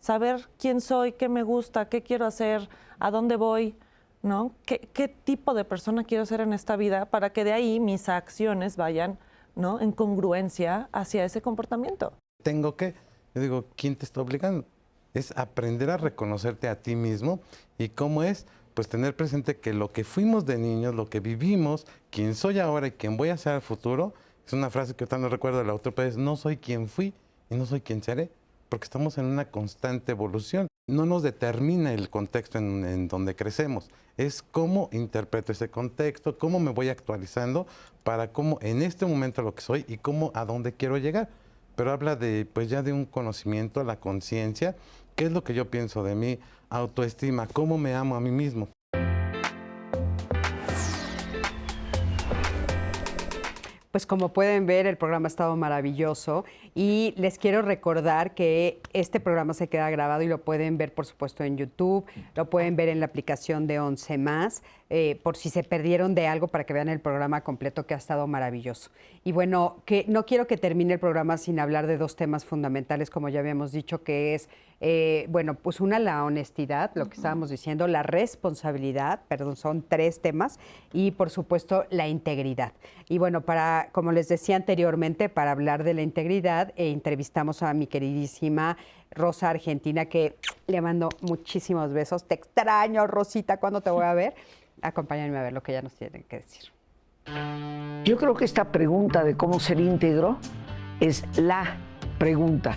Saber quién soy, qué me gusta, qué quiero hacer, a dónde voy, ¿no? ¿Qué tipo de persona quiero ser en esta vida para que de ahí mis acciones vayan, ¿no? en congruencia hacia ese comportamiento? Yo digo, ¿quién te está obligando? Es aprender a reconocerte a ti mismo y cómo es, pues tener presente que lo que fuimos de niños, lo que vivimos, quién soy ahora y quién voy a ser al futuro, es una frase que ahorita no recuerdo del autor, pero es no soy quien fui y no soy quien seré, porque estamos en una constante evolución. No nos determina el contexto en donde crecemos, es cómo interpreto ese contexto, cómo me voy actualizando para cómo en este momento lo que soy y cómo a dónde quiero llegar. Pero habla de, pues ya de un conocimiento, la conciencia, qué es lo que yo pienso de mí, autoestima, cómo me amo a mí mismo. Pues como pueden ver, el programa ha estado maravilloso y les quiero recordar que este programa se queda grabado y lo pueden ver, por supuesto, en YouTube, lo pueden ver en la aplicación de 11+, por si se perdieron de algo para que vean el programa completo, que ha estado maravilloso. Y bueno, que no quiero que termine el programa sin hablar de dos temas fundamentales, como ya habíamos dicho, que es, bueno, pues una, la honestidad, lo que estábamos diciendo, la responsabilidad, perdón, son 3 temas, y por supuesto la integridad. Y bueno, como les decía anteriormente, para hablar de la integridad, entrevistamos a mi queridísima Rosa Argentina, que le mando muchísimos besos. Te extraño, Rosita, ¿cuándo te voy a ver? Acompáñenme a ver lo que ella nos tiene que decir. Yo creo que esta pregunta de cómo ser íntegro es la pregunta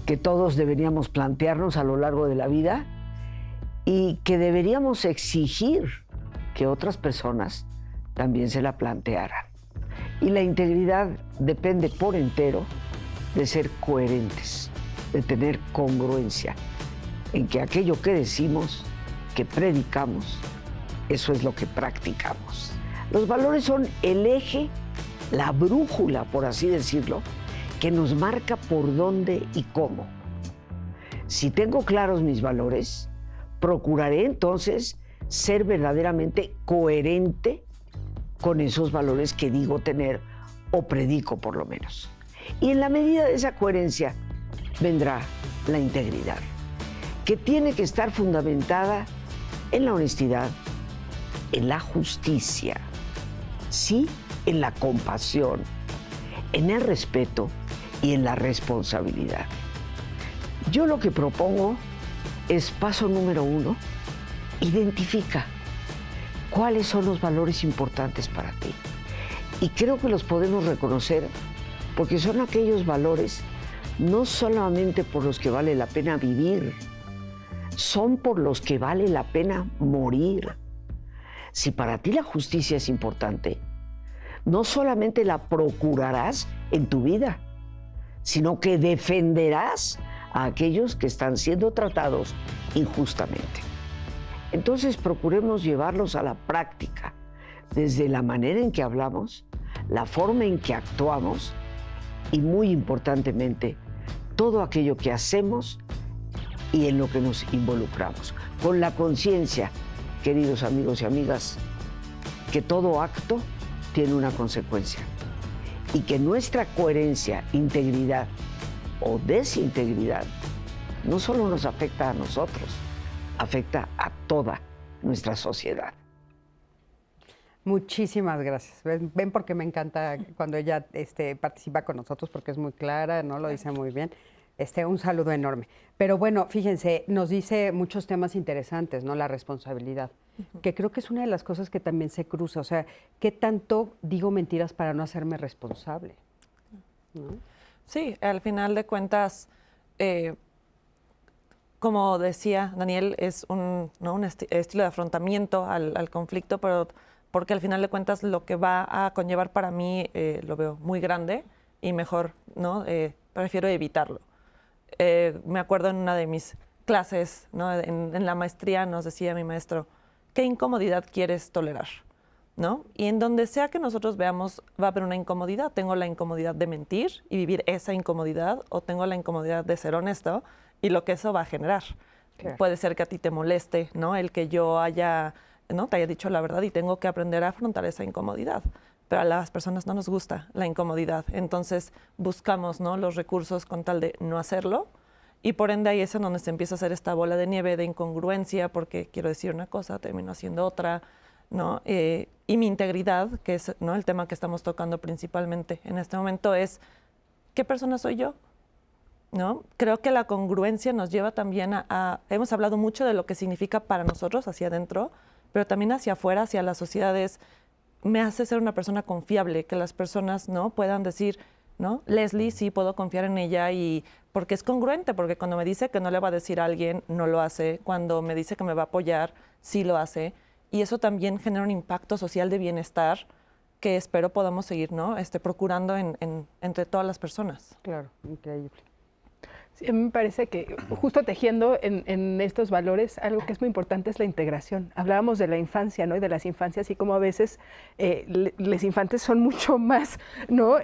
que todos deberíamos plantearnos a lo largo de la vida y que deberíamos exigir que otras personas también se la plantearan. Y la integridad depende por entero de ser coherentes, de tener congruencia, en que aquello que decimos, que predicamos, eso es lo que practicamos. Los valores son el eje, la brújula, por así decirlo, que nos marca por dónde y cómo. Si tengo claros mis valores, procuraré entonces ser verdaderamente coherente con esos valores que digo tener o predico por lo menos. Y en la medida de esa coherencia vendrá la integridad, que tiene que estar fundamentada en la honestidad, en la justicia, sí, en la compasión, en el respeto y en la responsabilidad. Yo lo que propongo es, paso número 1, identifica cuáles son los valores importantes para ti. Y creo que los podemos reconocer porque son aquellos valores no solamente por los que vale la pena vivir, son por los que vale la pena morir. Si para ti la justicia es importante, no solamente la procurarás en tu vida, sino que defenderás a aquellos que están siendo tratados injustamente. Entonces procuremos llevarlos a la práctica, desde la manera en que hablamos, la forma en que actuamos y, muy importantemente, todo aquello que hacemos y en lo que nos involucramos. Con la conciencia, queridos amigos y amigas, que todo acto tiene una consecuencia y que nuestra coherencia, integridad o desintegridad no solo nos afecta a nosotros, afecta a toda nuestra sociedad. Muchísimas gracias. Ven porque me encanta cuando ella participa con nosotros porque es muy clara, ¿no? Lo dice muy bien. Un saludo enorme. Pero bueno, fíjense, nos dice muchos temas interesantes, ¿no? La responsabilidad, que creo que es una de las cosas que también se cruza. O sea, ¿qué tanto digo mentiras para no hacerme responsable? ¿No? Sí, al final de cuentas, como decía Daniel, es un estilo de afrontamiento al conflicto, pero porque al final de cuentas lo que va a conllevar para mí lo veo muy grande y mejor, ¿no? Prefiero evitarlo. Me acuerdo en una de mis clases, ¿no? En la maestría nos decía mi maestro, ¿qué incomodidad quieres tolerar? ¿No? Y en donde sea que nosotros veamos, va a haber una incomodidad. Tengo la incomodidad de mentir y vivir esa incomodidad, o tengo la incomodidad de ser honesto y lo que eso va a generar. Claro. Puede ser que a ti te moleste, ¿no? El que yo te haya dicho la verdad y tengo que aprender a afrontar esa incomodidad. Pero a las personas no nos gusta la incomodidad. Entonces buscamos, ¿no? Los recursos con tal de no hacerlo. Y por ende ahí es en donde se empieza a hacer esta bola de nieve de incongruencia, porque quiero decir una cosa, termino haciendo otra, ¿no? Y mi integridad, que es, ¿no? El tema que estamos tocando principalmente en este momento, es ¿qué persona soy yo? ¿No? Creo que la congruencia nos lleva también hemos hablado mucho de lo que significa para nosotros hacia adentro, pero también hacia afuera, hacia las sociedades. Me hace ser una persona confiable, que las personas, ¿no? Puedan decir, ¿no? Leslie, sí puedo confiar en ella, y porque es congruente, porque cuando me dice que no le va a decir a alguien, no lo hace. Cuando me dice que me va a apoyar, sí lo hace. Y eso también genera un impacto social de bienestar que espero podamos seguir, ¿no? Procurando entre todas las personas. Claro, increíble. Sí, a mí me parece que justo tejiendo en estos valores, algo que es muy importante es la integración. Hablábamos de la infancia, ¿no? Y de las infancias, y como a veces los infantes son mucho más, ¿no?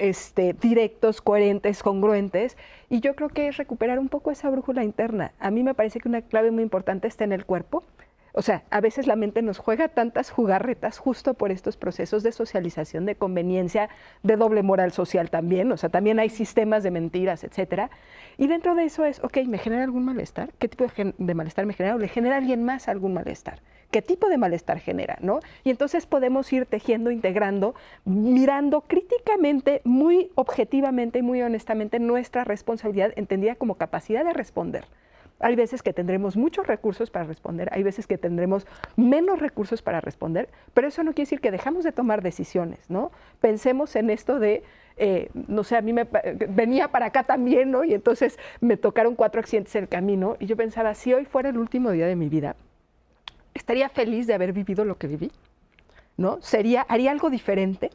Directos, coherentes, congruentes. Y yo creo que es recuperar un poco esa brújula interna. A mí me parece que una clave muy importante está en el cuerpo. O sea, a veces la mente nos juega tantas jugarretas justo por estos procesos de socialización, de conveniencia, de doble moral social también. O sea, también hay sistemas de mentiras, etcétera. Y dentro de eso es, ok, ¿me genera algún malestar? ¿Qué tipo de malestar me genera? ¿O le genera a alguien más algún malestar? ¿Qué tipo de malestar genera? ¿No? Y entonces podemos ir tejiendo, integrando, mirando críticamente, muy objetivamente y muy honestamente nuestra responsabilidad, entendida como capacidad de responder. Hay veces que tendremos muchos recursos para responder, hay veces que tendremos menos recursos para responder, pero eso no quiere decir que dejamos de tomar decisiones, ¿no? Pensemos en esto de, no sé, a mí venía para acá también, ¿no? Y entonces me tocaron 4 accidentes en el camino y yo pensaba, si hoy fuera el último día de mi vida, estaría feliz de haber vivido lo que viví, ¿no? ¿Haría algo diferente?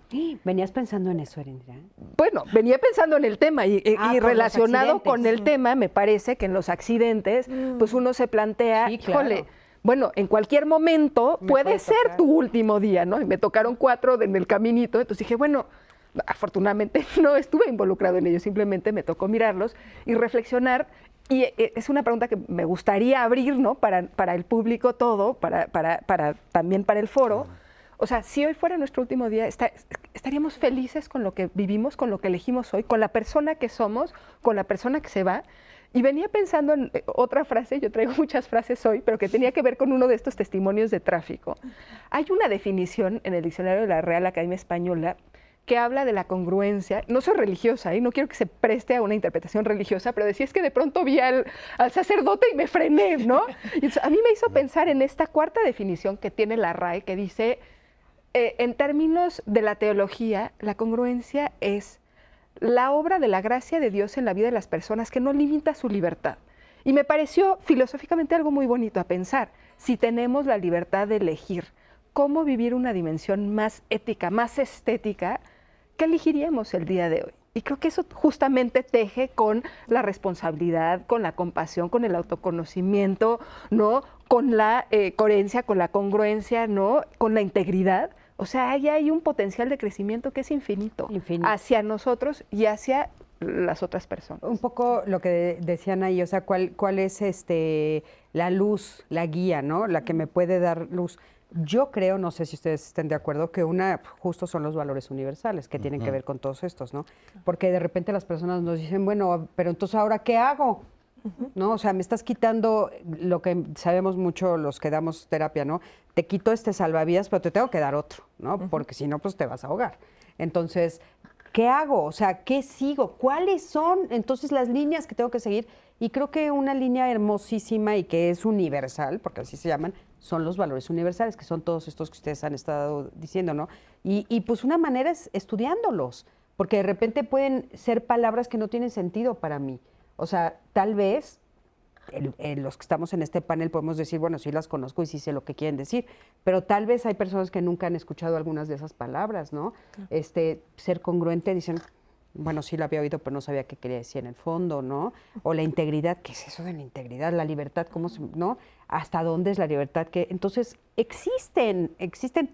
¿Venías pensando en eso, Erendira? Bueno, venía pensando en el tema y por relacionado los con el accidentes. tema, me parece que en los accidentes, pues uno se plantea, Sí, claro. híjole, bueno, en cualquier momento Me puede puede ser tocar. tu último día, ¿no? Y me tocaron 4 en el caminito, entonces dije, bueno, afortunadamente no estuve involucrado en ello, simplemente me tocó mirarlos y reflexionar. Y es una pregunta que me gustaría abrir, ¿no? Para el público todo, también para el foro. O sea, si hoy fuera nuestro último día, estaríamos felices con lo que vivimos, con lo que elegimos hoy, con la persona que somos, con la persona que se va. Y venía pensando en otra frase, yo traigo muchas frases hoy, pero que tenía que ver con uno de estos testimonios de tráfico. Hay una definición en el diccionario de la Real Academia Española que habla de la congruencia. No soy religiosa, no quiero que se preste a una interpretación religiosa, pero decía es que de pronto vi al sacerdote y me frené, ¿no? Y a mí me hizo pensar en esta cuarta definición que tiene la RAE, que dice, en términos de la teología, la congruencia es la obra de la gracia de Dios en la vida de las personas que no limita su libertad. Y me pareció filosóficamente algo muy bonito a pensar. Si tenemos la libertad de elegir cómo vivir una dimensión más ética, más estética, ¿qué elegiríamos el día de hoy? Y creo que eso justamente teje con la responsabilidad, con la compasión, con el autoconocimiento, ¿no? Con la coherencia, con la congruencia, ¿no? Con la integridad. O sea, ahí hay un potencial de crecimiento que es infinito, hacia nosotros y hacia las otras personas. Un poco lo que decían ahí, o sea, cuál es la luz, la guía, ¿no? La que me puede dar luz. Yo creo, no sé si ustedes estén de acuerdo, que una justo son los valores universales que tienen que ver con todos estos, ¿no? Porque de repente las personas nos dicen, bueno, pero entonces ¿ahora qué hago? ¿No? O sea, me estás quitando lo que sabemos mucho los que damos terapia, ¿no? Te quito este salvavidas, pero te tengo que dar otro, ¿no? Porque si no, pues te vas a ahogar. Entonces, ¿qué hago? O sea, ¿qué sigo? ¿Cuáles son entonces las líneas que tengo que seguir? Y creo que una línea hermosísima y que es universal, porque así se llaman, son los valores universales, que son todos estos que ustedes han estado diciendo, ¿no? Y pues una manera es estudiándolos, porque de repente pueden ser palabras que no tienen sentido para mí. O sea, tal vez los que estamos en este panel podemos decir, bueno, sí las conozco y sí sé lo que quieren decir, pero tal vez hay personas que nunca han escuchado algunas de esas palabras, ¿no? Ser congruente, dicen, bueno, sí la había oído, pero no sabía qué quería decir en el fondo, ¿no? O la integridad, ¿qué es eso de la integridad? La libertad, ¿no? ¿Hasta dónde es la libertad? Entonces, existen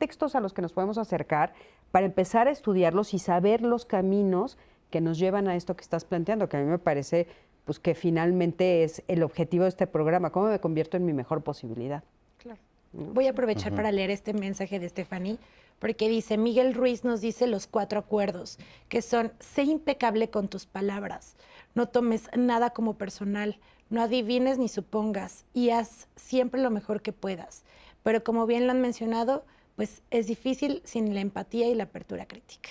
textos a los que nos podemos acercar para empezar a estudiarlos y saber los caminos que nos llevan a esto que estás planteando, que a mí me parece pues que finalmente es el objetivo de este programa, cómo me convierto en mi mejor posibilidad. Claro. Voy a aprovechar para leer este mensaje de Stephanie, porque dice, Miguel Ruiz nos dice los 4 acuerdos, que son, sé impecable con tus palabras, no tomes nada como personal, no adivines ni supongas, y haz siempre lo mejor que puedas. Pero como bien lo han mencionado, pues es difícil sin la empatía y la apertura crítica.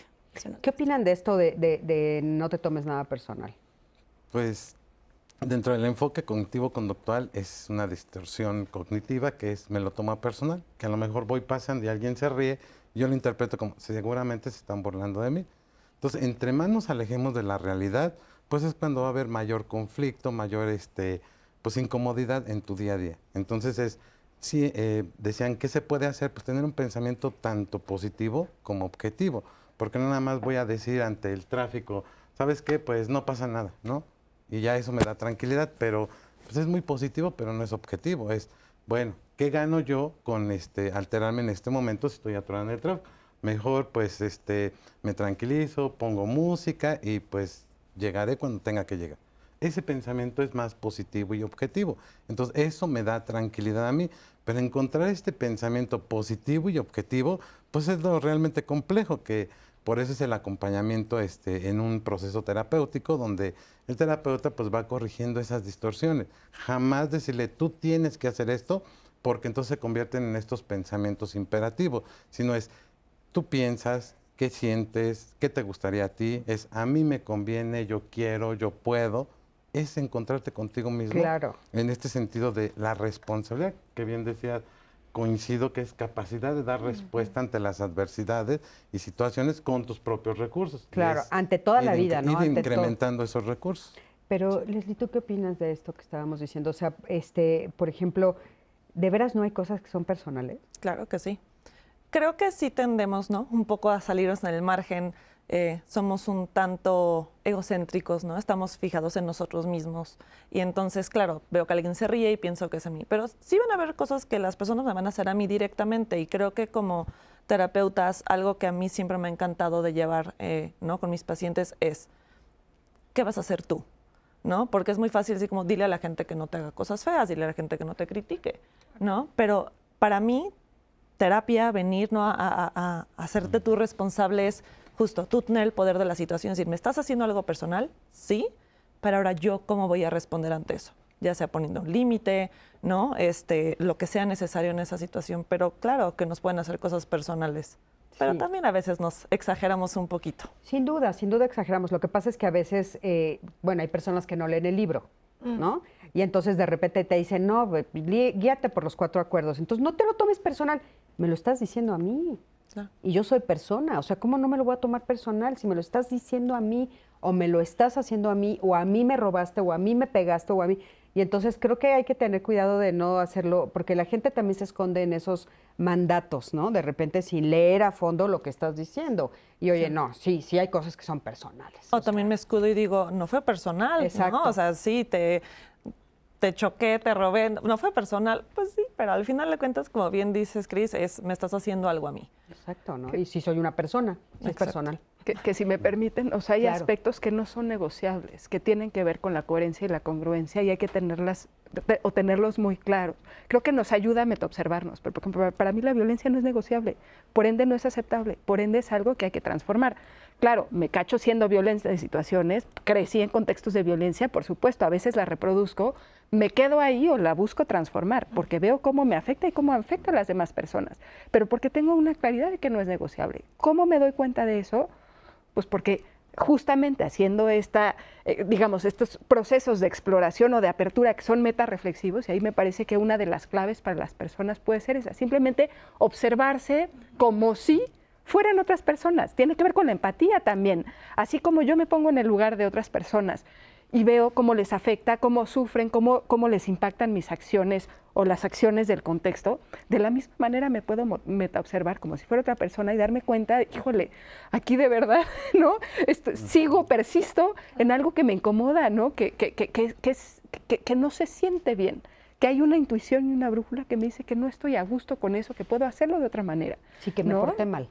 ¿Qué opinan de esto de no te tomes nada personal? Pues dentro del enfoque cognitivo-conductual es una distorsión cognitiva que es me lo tomo a personal, que a lo mejor voy pasando y alguien se ríe, yo lo interpreto como seguramente se están burlando de mí. Entonces, entre más nos alejemos de la realidad, pues es cuando va a haber mayor conflicto, mayor pues incomodidad en tu día a día. Entonces sí, decían, ¿qué se puede hacer? Pues tener un pensamiento tanto positivo como objetivo, porque no nada más voy a decir ante el tráfico, ¿sabes qué? Pues no pasa nada, ¿no? Y ya eso me da tranquilidad, pero pues es muy positivo, pero no es objetivo. Es, bueno, ¿qué gano yo con alterarme en este momento si estoy atorado en el tráfico? Mejor, pues, me tranquilizo, pongo música y pues llegaré cuando tenga que llegar. Ese pensamiento es más positivo y objetivo. Entonces, eso me da tranquilidad a mí. Pero encontrar este pensamiento positivo y objetivo, pues es lo realmente complejo, que por eso es el acompañamiento en un proceso terapéutico donde el terapeuta pues va corrigiendo esas distorsiones. Jamás decirle, tú tienes que hacer esto, porque entonces se convierten en estos pensamientos imperativos, sino es, tú piensas, qué sientes, qué te gustaría a ti, es a mí me conviene, yo quiero, yo puedo, es encontrarte contigo mismo. Claro. En este sentido de la responsabilidad, que bien decías, coincido que es capacidad de dar respuesta ante las adversidades y situaciones con tus propios recursos. Claro, ante toda la vida, ¿no? Ir Ante incrementando esos recursos. Pero, Leslie, ¿tú qué opinas de esto que estábamos diciendo? O sea, por ejemplo, ¿De veras no hay cosas que son personales? Claro que sí. Creo que sí tendemos, ¿no? Un poco a salirnos en el margen. Somos un tanto egocéntricos, ¿no? Estamos fijados en nosotros mismos. Y entonces, claro, veo que alguien se ríe y pienso que es a mí. Pero sí van a haber cosas que las personas me van a hacer a mí directamente. Y creo que como terapeutas, algo que a mí siempre me ha encantado de llevar, ¿no? Con mis pacientes es, ¿qué vas a hacer tú? ¿No? Porque es muy fácil decir como, dile a la gente que no te haga cosas feas, dile a la gente que no te critique, ¿no? Pero para mí, terapia, venir, ¿no? a hacerte tú responsable es justo tú tener el poder de la situación, es decir, ¿me estás haciendo algo personal? Sí, pero ahora yo, ¿cómo voy a responder ante eso? Ya sea poniendo un límite, ¿no? Lo que sea necesario en esa situación, pero claro que nos pueden hacer cosas personales. Pero también a veces nos exageramos un poquito. Sin duda exageramos. Lo que pasa es que a veces, bueno, hay personas que no leen el libro, ¿no? Y entonces de repente te dicen, no, guíate por los 4 acuerdos. Entonces no te lo tomes personal, me lo estás diciendo a mí. Claro. Y yo soy persona, o sea, ¿cómo no me lo voy a tomar personal? Si me lo estás diciendo a mí, o me lo estás haciendo a mí, o a mí me robaste, o a mí me pegaste, o a mí... Y entonces creo que hay que tener cuidado de no hacerlo, porque la gente también se esconde en esos mandatos, ¿no? De repente sin leer a fondo lo que estás diciendo. Y oye, no, sí hay cosas que son personales. O también me escudo y digo, no fue personal, Exacto. ¿no? O sea, sí, te choqué, te robé, no fue personal, pues sí, pero al final de cuentas, como bien dices, Cris, me estás haciendo algo a mí. Exacto, ¿no? Y si soy una persona, es personal. Que si me permiten, o sea, hay Claro. aspectos que no son negociables, que tienen que ver con la coherencia y la congruencia y hay que tenerlos muy claros. Creo que nos ayuda a metaobservarnos, pero por ejemplo, para mí la violencia no es negociable, por ende no es aceptable, por ende es algo que hay que transformar. Claro, me cacho siendo violenta en situaciones, crecí en contextos de violencia, por supuesto, a veces la reproduzco, me quedo ahí o la busco transformar, porque veo cómo me afecta y cómo afecta a las demás personas, pero porque tengo una claridad de que no es negociable. ¿Cómo me doy cuenta de eso? Pues porque justamente haciendo digamos, estos procesos de exploración o de apertura que son metarreflexivos, y ahí me parece que una de las claves para las personas puede ser esa, simplemente observarse como si fueran otras personas. Tiene que ver con la empatía también, así como yo me pongo en el lugar de otras personas y veo cómo les afecta, cómo sufren, cómo les impactan mis acciones o las acciones del contexto, de la misma manera me puedo metaobservar como si fuera otra persona y darme cuenta, híjole, aquí de verdad, ¿no? Persisto en algo que me incomoda, ¿no? Que no se siente bien, que hay una intuición y una brújula que me dice que no estoy a gusto con eso, que puedo hacerlo de otra manera. Sí, que me ¿no? porté mal.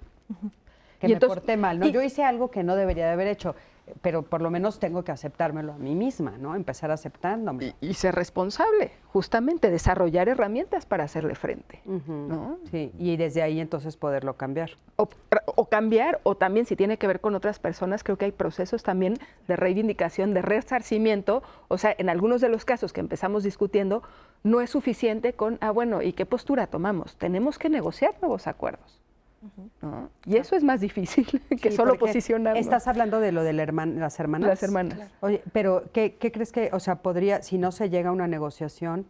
Que Y me entonces- porté mal, ¿no? Yo hice algo que no debería de haber hecho, pero por lo menos tengo que aceptármelo a mí misma, ¿no? Empezar aceptándome. Y ser responsable, justamente desarrollar herramientas para hacerle frente, Ujú. ¿no? Sí, y desde ahí entonces poderlo cambiar. O cambiar, o también si tiene que ver con otras personas, creo que hay procesos también de reivindicación, de resarcimiento. O sea, en algunos de los casos que empezamos discutiendo, no es suficiente con, bueno, ¿y qué postura tomamos? Tenemos que negociar nuevos acuerdos. ¿No? Y eso es más difícil que Sí, solo porque posicionarnos. Estás hablando de lo de las hermanas. Las hermanas. Claro. Oye, pero ¿qué crees que, o sea, podría, si no se llega a una negociación?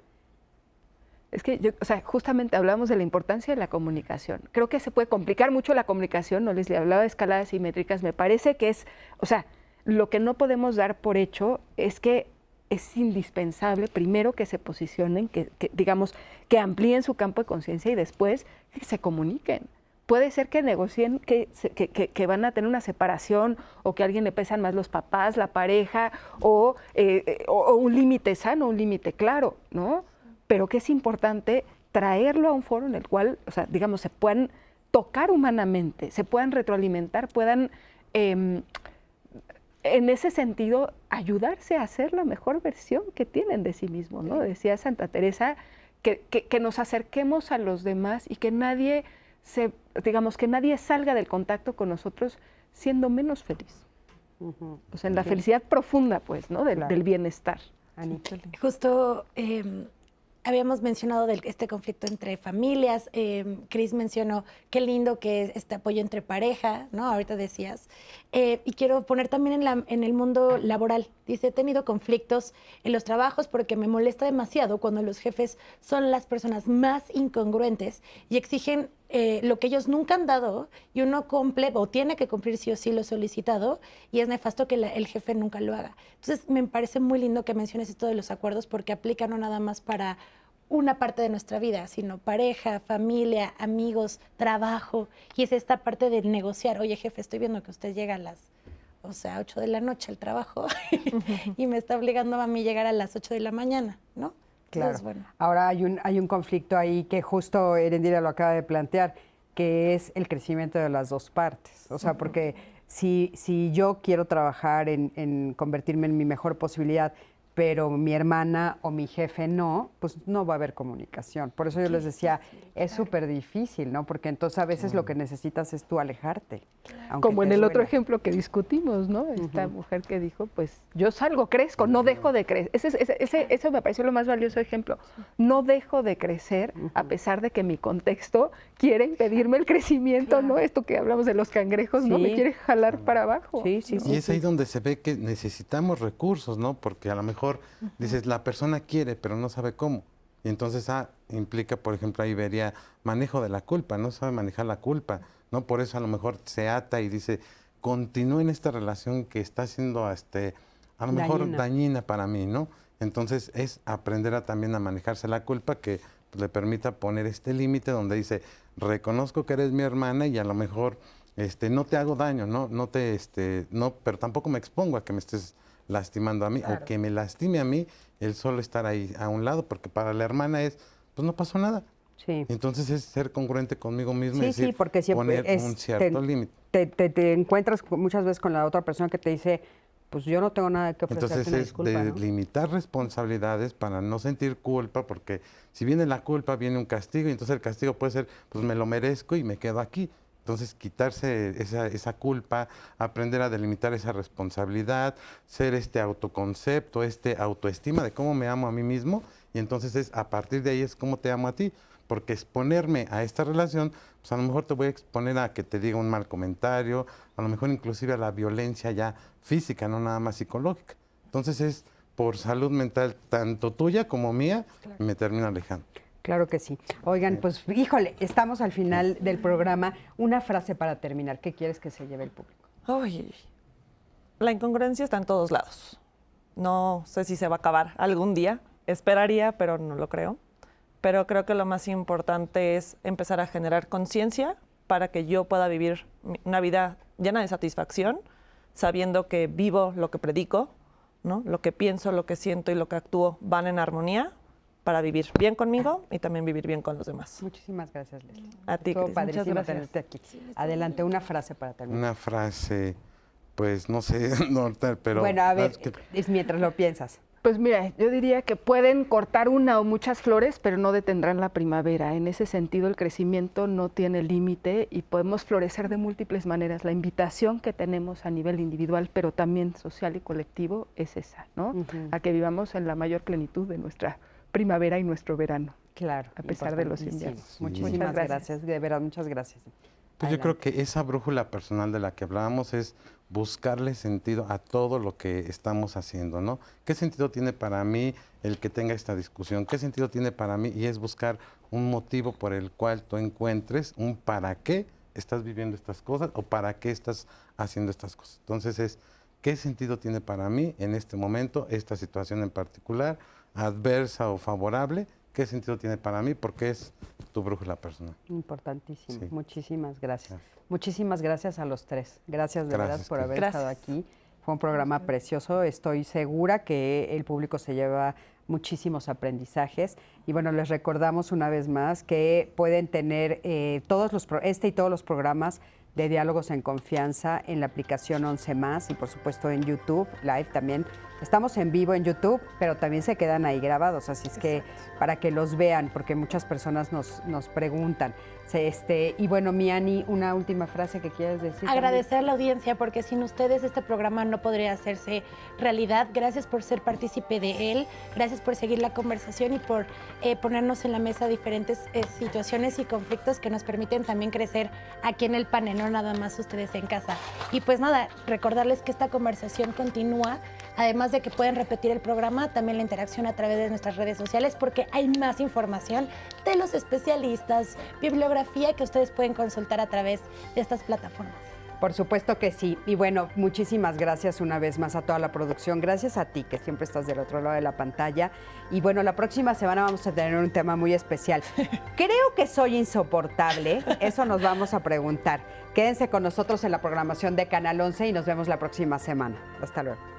Es que justamente hablamos de la importancia de la comunicación. Creo que se puede complicar mucho la comunicación, no les hablaba de escaladas simétricas, me parece que lo que no podemos dar por hecho es que es indispensable, primero, que se posicionen, que digamos, que amplíen su campo de conciencia y después que se comuniquen. Puede ser que negocien que van a tener una separación o que a alguien le pesan más los papás, la pareja o un límite sano, un límite claro, ¿no? Pero que es importante traerlo a un foro en el cual, digamos, se puedan tocar humanamente, se puedan retroalimentar, puedan, en ese sentido, ayudarse a ser la mejor versión que tienen de sí mismos, ¿no? Decía Santa Teresa que nos acerquemos a los demás y que nadie que nadie salga del contacto con nosotros siendo menos feliz. O sea, en la felicidad profunda, pues, ¿no? Del bienestar. Ani. Justo habíamos mencionado este conflicto entre familias. Cris mencionó qué lindo que es este apoyo entre pareja, ¿no? Ahorita decías. Y quiero poner también en el mundo laboral. Dice, he tenido conflictos en los trabajos porque me molesta demasiado cuando los jefes son las personas más incongruentes y exigen lo que ellos nunca han dado y uno cumple o tiene que cumplir sí o sí lo solicitado y es nefasto que el jefe nunca lo haga. Entonces, me parece muy lindo que menciones esto de los acuerdos porque aplica no nada más para una parte de nuestra vida, sino pareja, familia, amigos, trabajo. Y es esta parte de negociar. Oye, jefe, estoy viendo que usted llega a las 8 de la noche al trabajo y me está obligando a mí llegar a las 8 de la mañana, ¿no? Claro. Entonces, bueno. Ahora hay un conflicto ahí que justo Erendira lo acaba de plantear, que es el crecimiento de las dos partes. O sea, porque si yo quiero trabajar en convertirme en mi mejor posibilidad, pero mi hermana o mi jefe no, pues no va a haber comunicación. Por eso yo les decía, es súper difícil, ¿no? Porque entonces a veces lo que necesitas es tú alejarte. Como en el otro ejemplo que discutimos, ¿no? Esta mujer que dijo, pues yo salgo, crezco, no dejo de crecer. Eso me pareció lo más valioso ejemplo. No dejo de crecer a pesar de que mi contexto quiere impedirme el crecimiento, ¿no? Esto que hablamos de los cangrejos, ¿no? Me quiere jalar para abajo. Y es ahí donde se ve que necesitamos recursos, ¿no? Porque a lo mejor dices, la persona quiere, pero no sabe cómo. Y entonces implica, por ejemplo, ahí vería manejo de la culpa, no sabe manejar la culpa, ¿no? Por eso a lo mejor se ata y dice, continúe en esta relación que está siendo a lo mejor dañina para mí, ¿no? Entonces es aprender también a manejarse la culpa que le permita poner este límite donde dice, reconozco que eres mi hermana y a lo mejor no te hago daño, no, pero tampoco me expongo a que me estés lastimando a mí, o que me lastime a mí el solo estar ahí a un lado, porque para la hermana pues no pasó nada. Sí. Entonces es ser congruente conmigo mismo y decir, porque siempre poner un cierto límite. Te encuentras muchas veces con la otra persona que te dice, pues yo no tengo nada que ofrecerte. Entonces una es disculpa, de ¿no? limitar responsabilidades para no sentir culpa, porque si viene la culpa, viene un castigo, y entonces el castigo puede ser, pues me lo merezco y me quedo aquí. Entonces, quitarse esa culpa, aprender a delimitar esa responsabilidad, ser autoconcepto, autoestima de cómo me amo a mí mismo, y entonces a partir de ahí es cómo te amo a ti, porque exponerme a esta relación, pues a lo mejor te voy a exponer a que te diga un mal comentario, a lo mejor inclusive a la violencia ya física, no nada más psicológica. Entonces es por salud mental, tanto tuya como mía, y me termino alejando. Claro que sí. Oigan, pues híjole, estamos al final del programa. Una frase para terminar. ¿Qué quieres que se lleve el público? Uy, la incongruencia está en todos lados. No sé si se va a acabar algún día. Esperaría, pero no lo creo. Pero creo que lo más importante es empezar a generar conciencia para que yo pueda vivir una vida llena de satisfacción, sabiendo que vivo lo que predico, ¿no? Lo que pienso, lo que siento y lo que actúo van en armonía, para vivir bien conmigo y también vivir bien con los demás. Muchísimas gracias, Leslie. A ti, Todo Cris. padrísimo Muchas gracias. tenerte aquí. Adelante, una frase para terminar. Una frase, pues no sé, pero... Bueno, a ver, es mientras lo piensas. Pues mira, yo diría que pueden cortar una o muchas flores, pero no detendrán la primavera. En ese sentido, el crecimiento no tiene límite y podemos florecer de múltiples maneras. La invitación que tenemos a nivel individual, pero también social y colectivo, es esa, ¿no? A que vivamos en la mayor plenitud de nuestra primavera y nuestro verano. Claro. A pesar de los inviernos. Sí. Muchísimas gracias, de verdad, muchas gracias. Pues yo creo que esa brújula personal de la que hablábamos es buscarle sentido a todo lo que estamos haciendo, ¿no? ¿Qué sentido tiene para mí el que tenga esta discusión? ¿Qué sentido tiene para mí? Y es buscar un motivo por el cual tú encuentres un para qué estás viviendo estas cosas o para qué estás haciendo estas cosas. Entonces ¿qué sentido tiene para mí en este momento esta situación en particular, adversa o favorable? ¿Qué sentido tiene para mí? Porque es tu brújula personal. Importantísimo. Sí. Muchísimas gracias. Muchísimas gracias a los tres. Gracias de verdad por haber estado aquí. Fue un programa precioso. Estoy segura que el público se lleva muchísimos aprendizajes. Y bueno, les recordamos una vez más que pueden tener todos los programas de Diálogos en Confianza en la aplicación 11+, y por supuesto en YouTube Live también. Estamos en vivo en YouTube, pero también se quedan ahí grabados, así es que para que los vean, porque muchas personas nos preguntan. Y bueno, Miani, una última frase que quieres decir. Agradecer a la audiencia, porque sin ustedes este programa no podría hacerse realidad. Gracias por ser partícipe de él, gracias por seguir la conversación y por ponernos en la mesa diferentes situaciones y conflictos que nos permiten también crecer aquí en el panel, no nada más ustedes en casa. Y pues nada, recordarles que esta conversación continúa, además de que pueden repetir el programa, también la interacción a través de nuestras redes sociales, porque hay más información de los especialistas, bibliografía que ustedes pueden consultar a través de estas plataformas. Por supuesto que sí. Y bueno, muchísimas gracias una vez más a toda la producción. Gracias a ti, que siempre estás del otro lado de la pantalla. Y bueno, la próxima semana vamos a tener un tema muy especial. Creo que soy insoportable. Eso nos vamos a preguntar. Quédense con nosotros en la programación de Canal 11 y nos vemos la próxima semana. Hasta luego.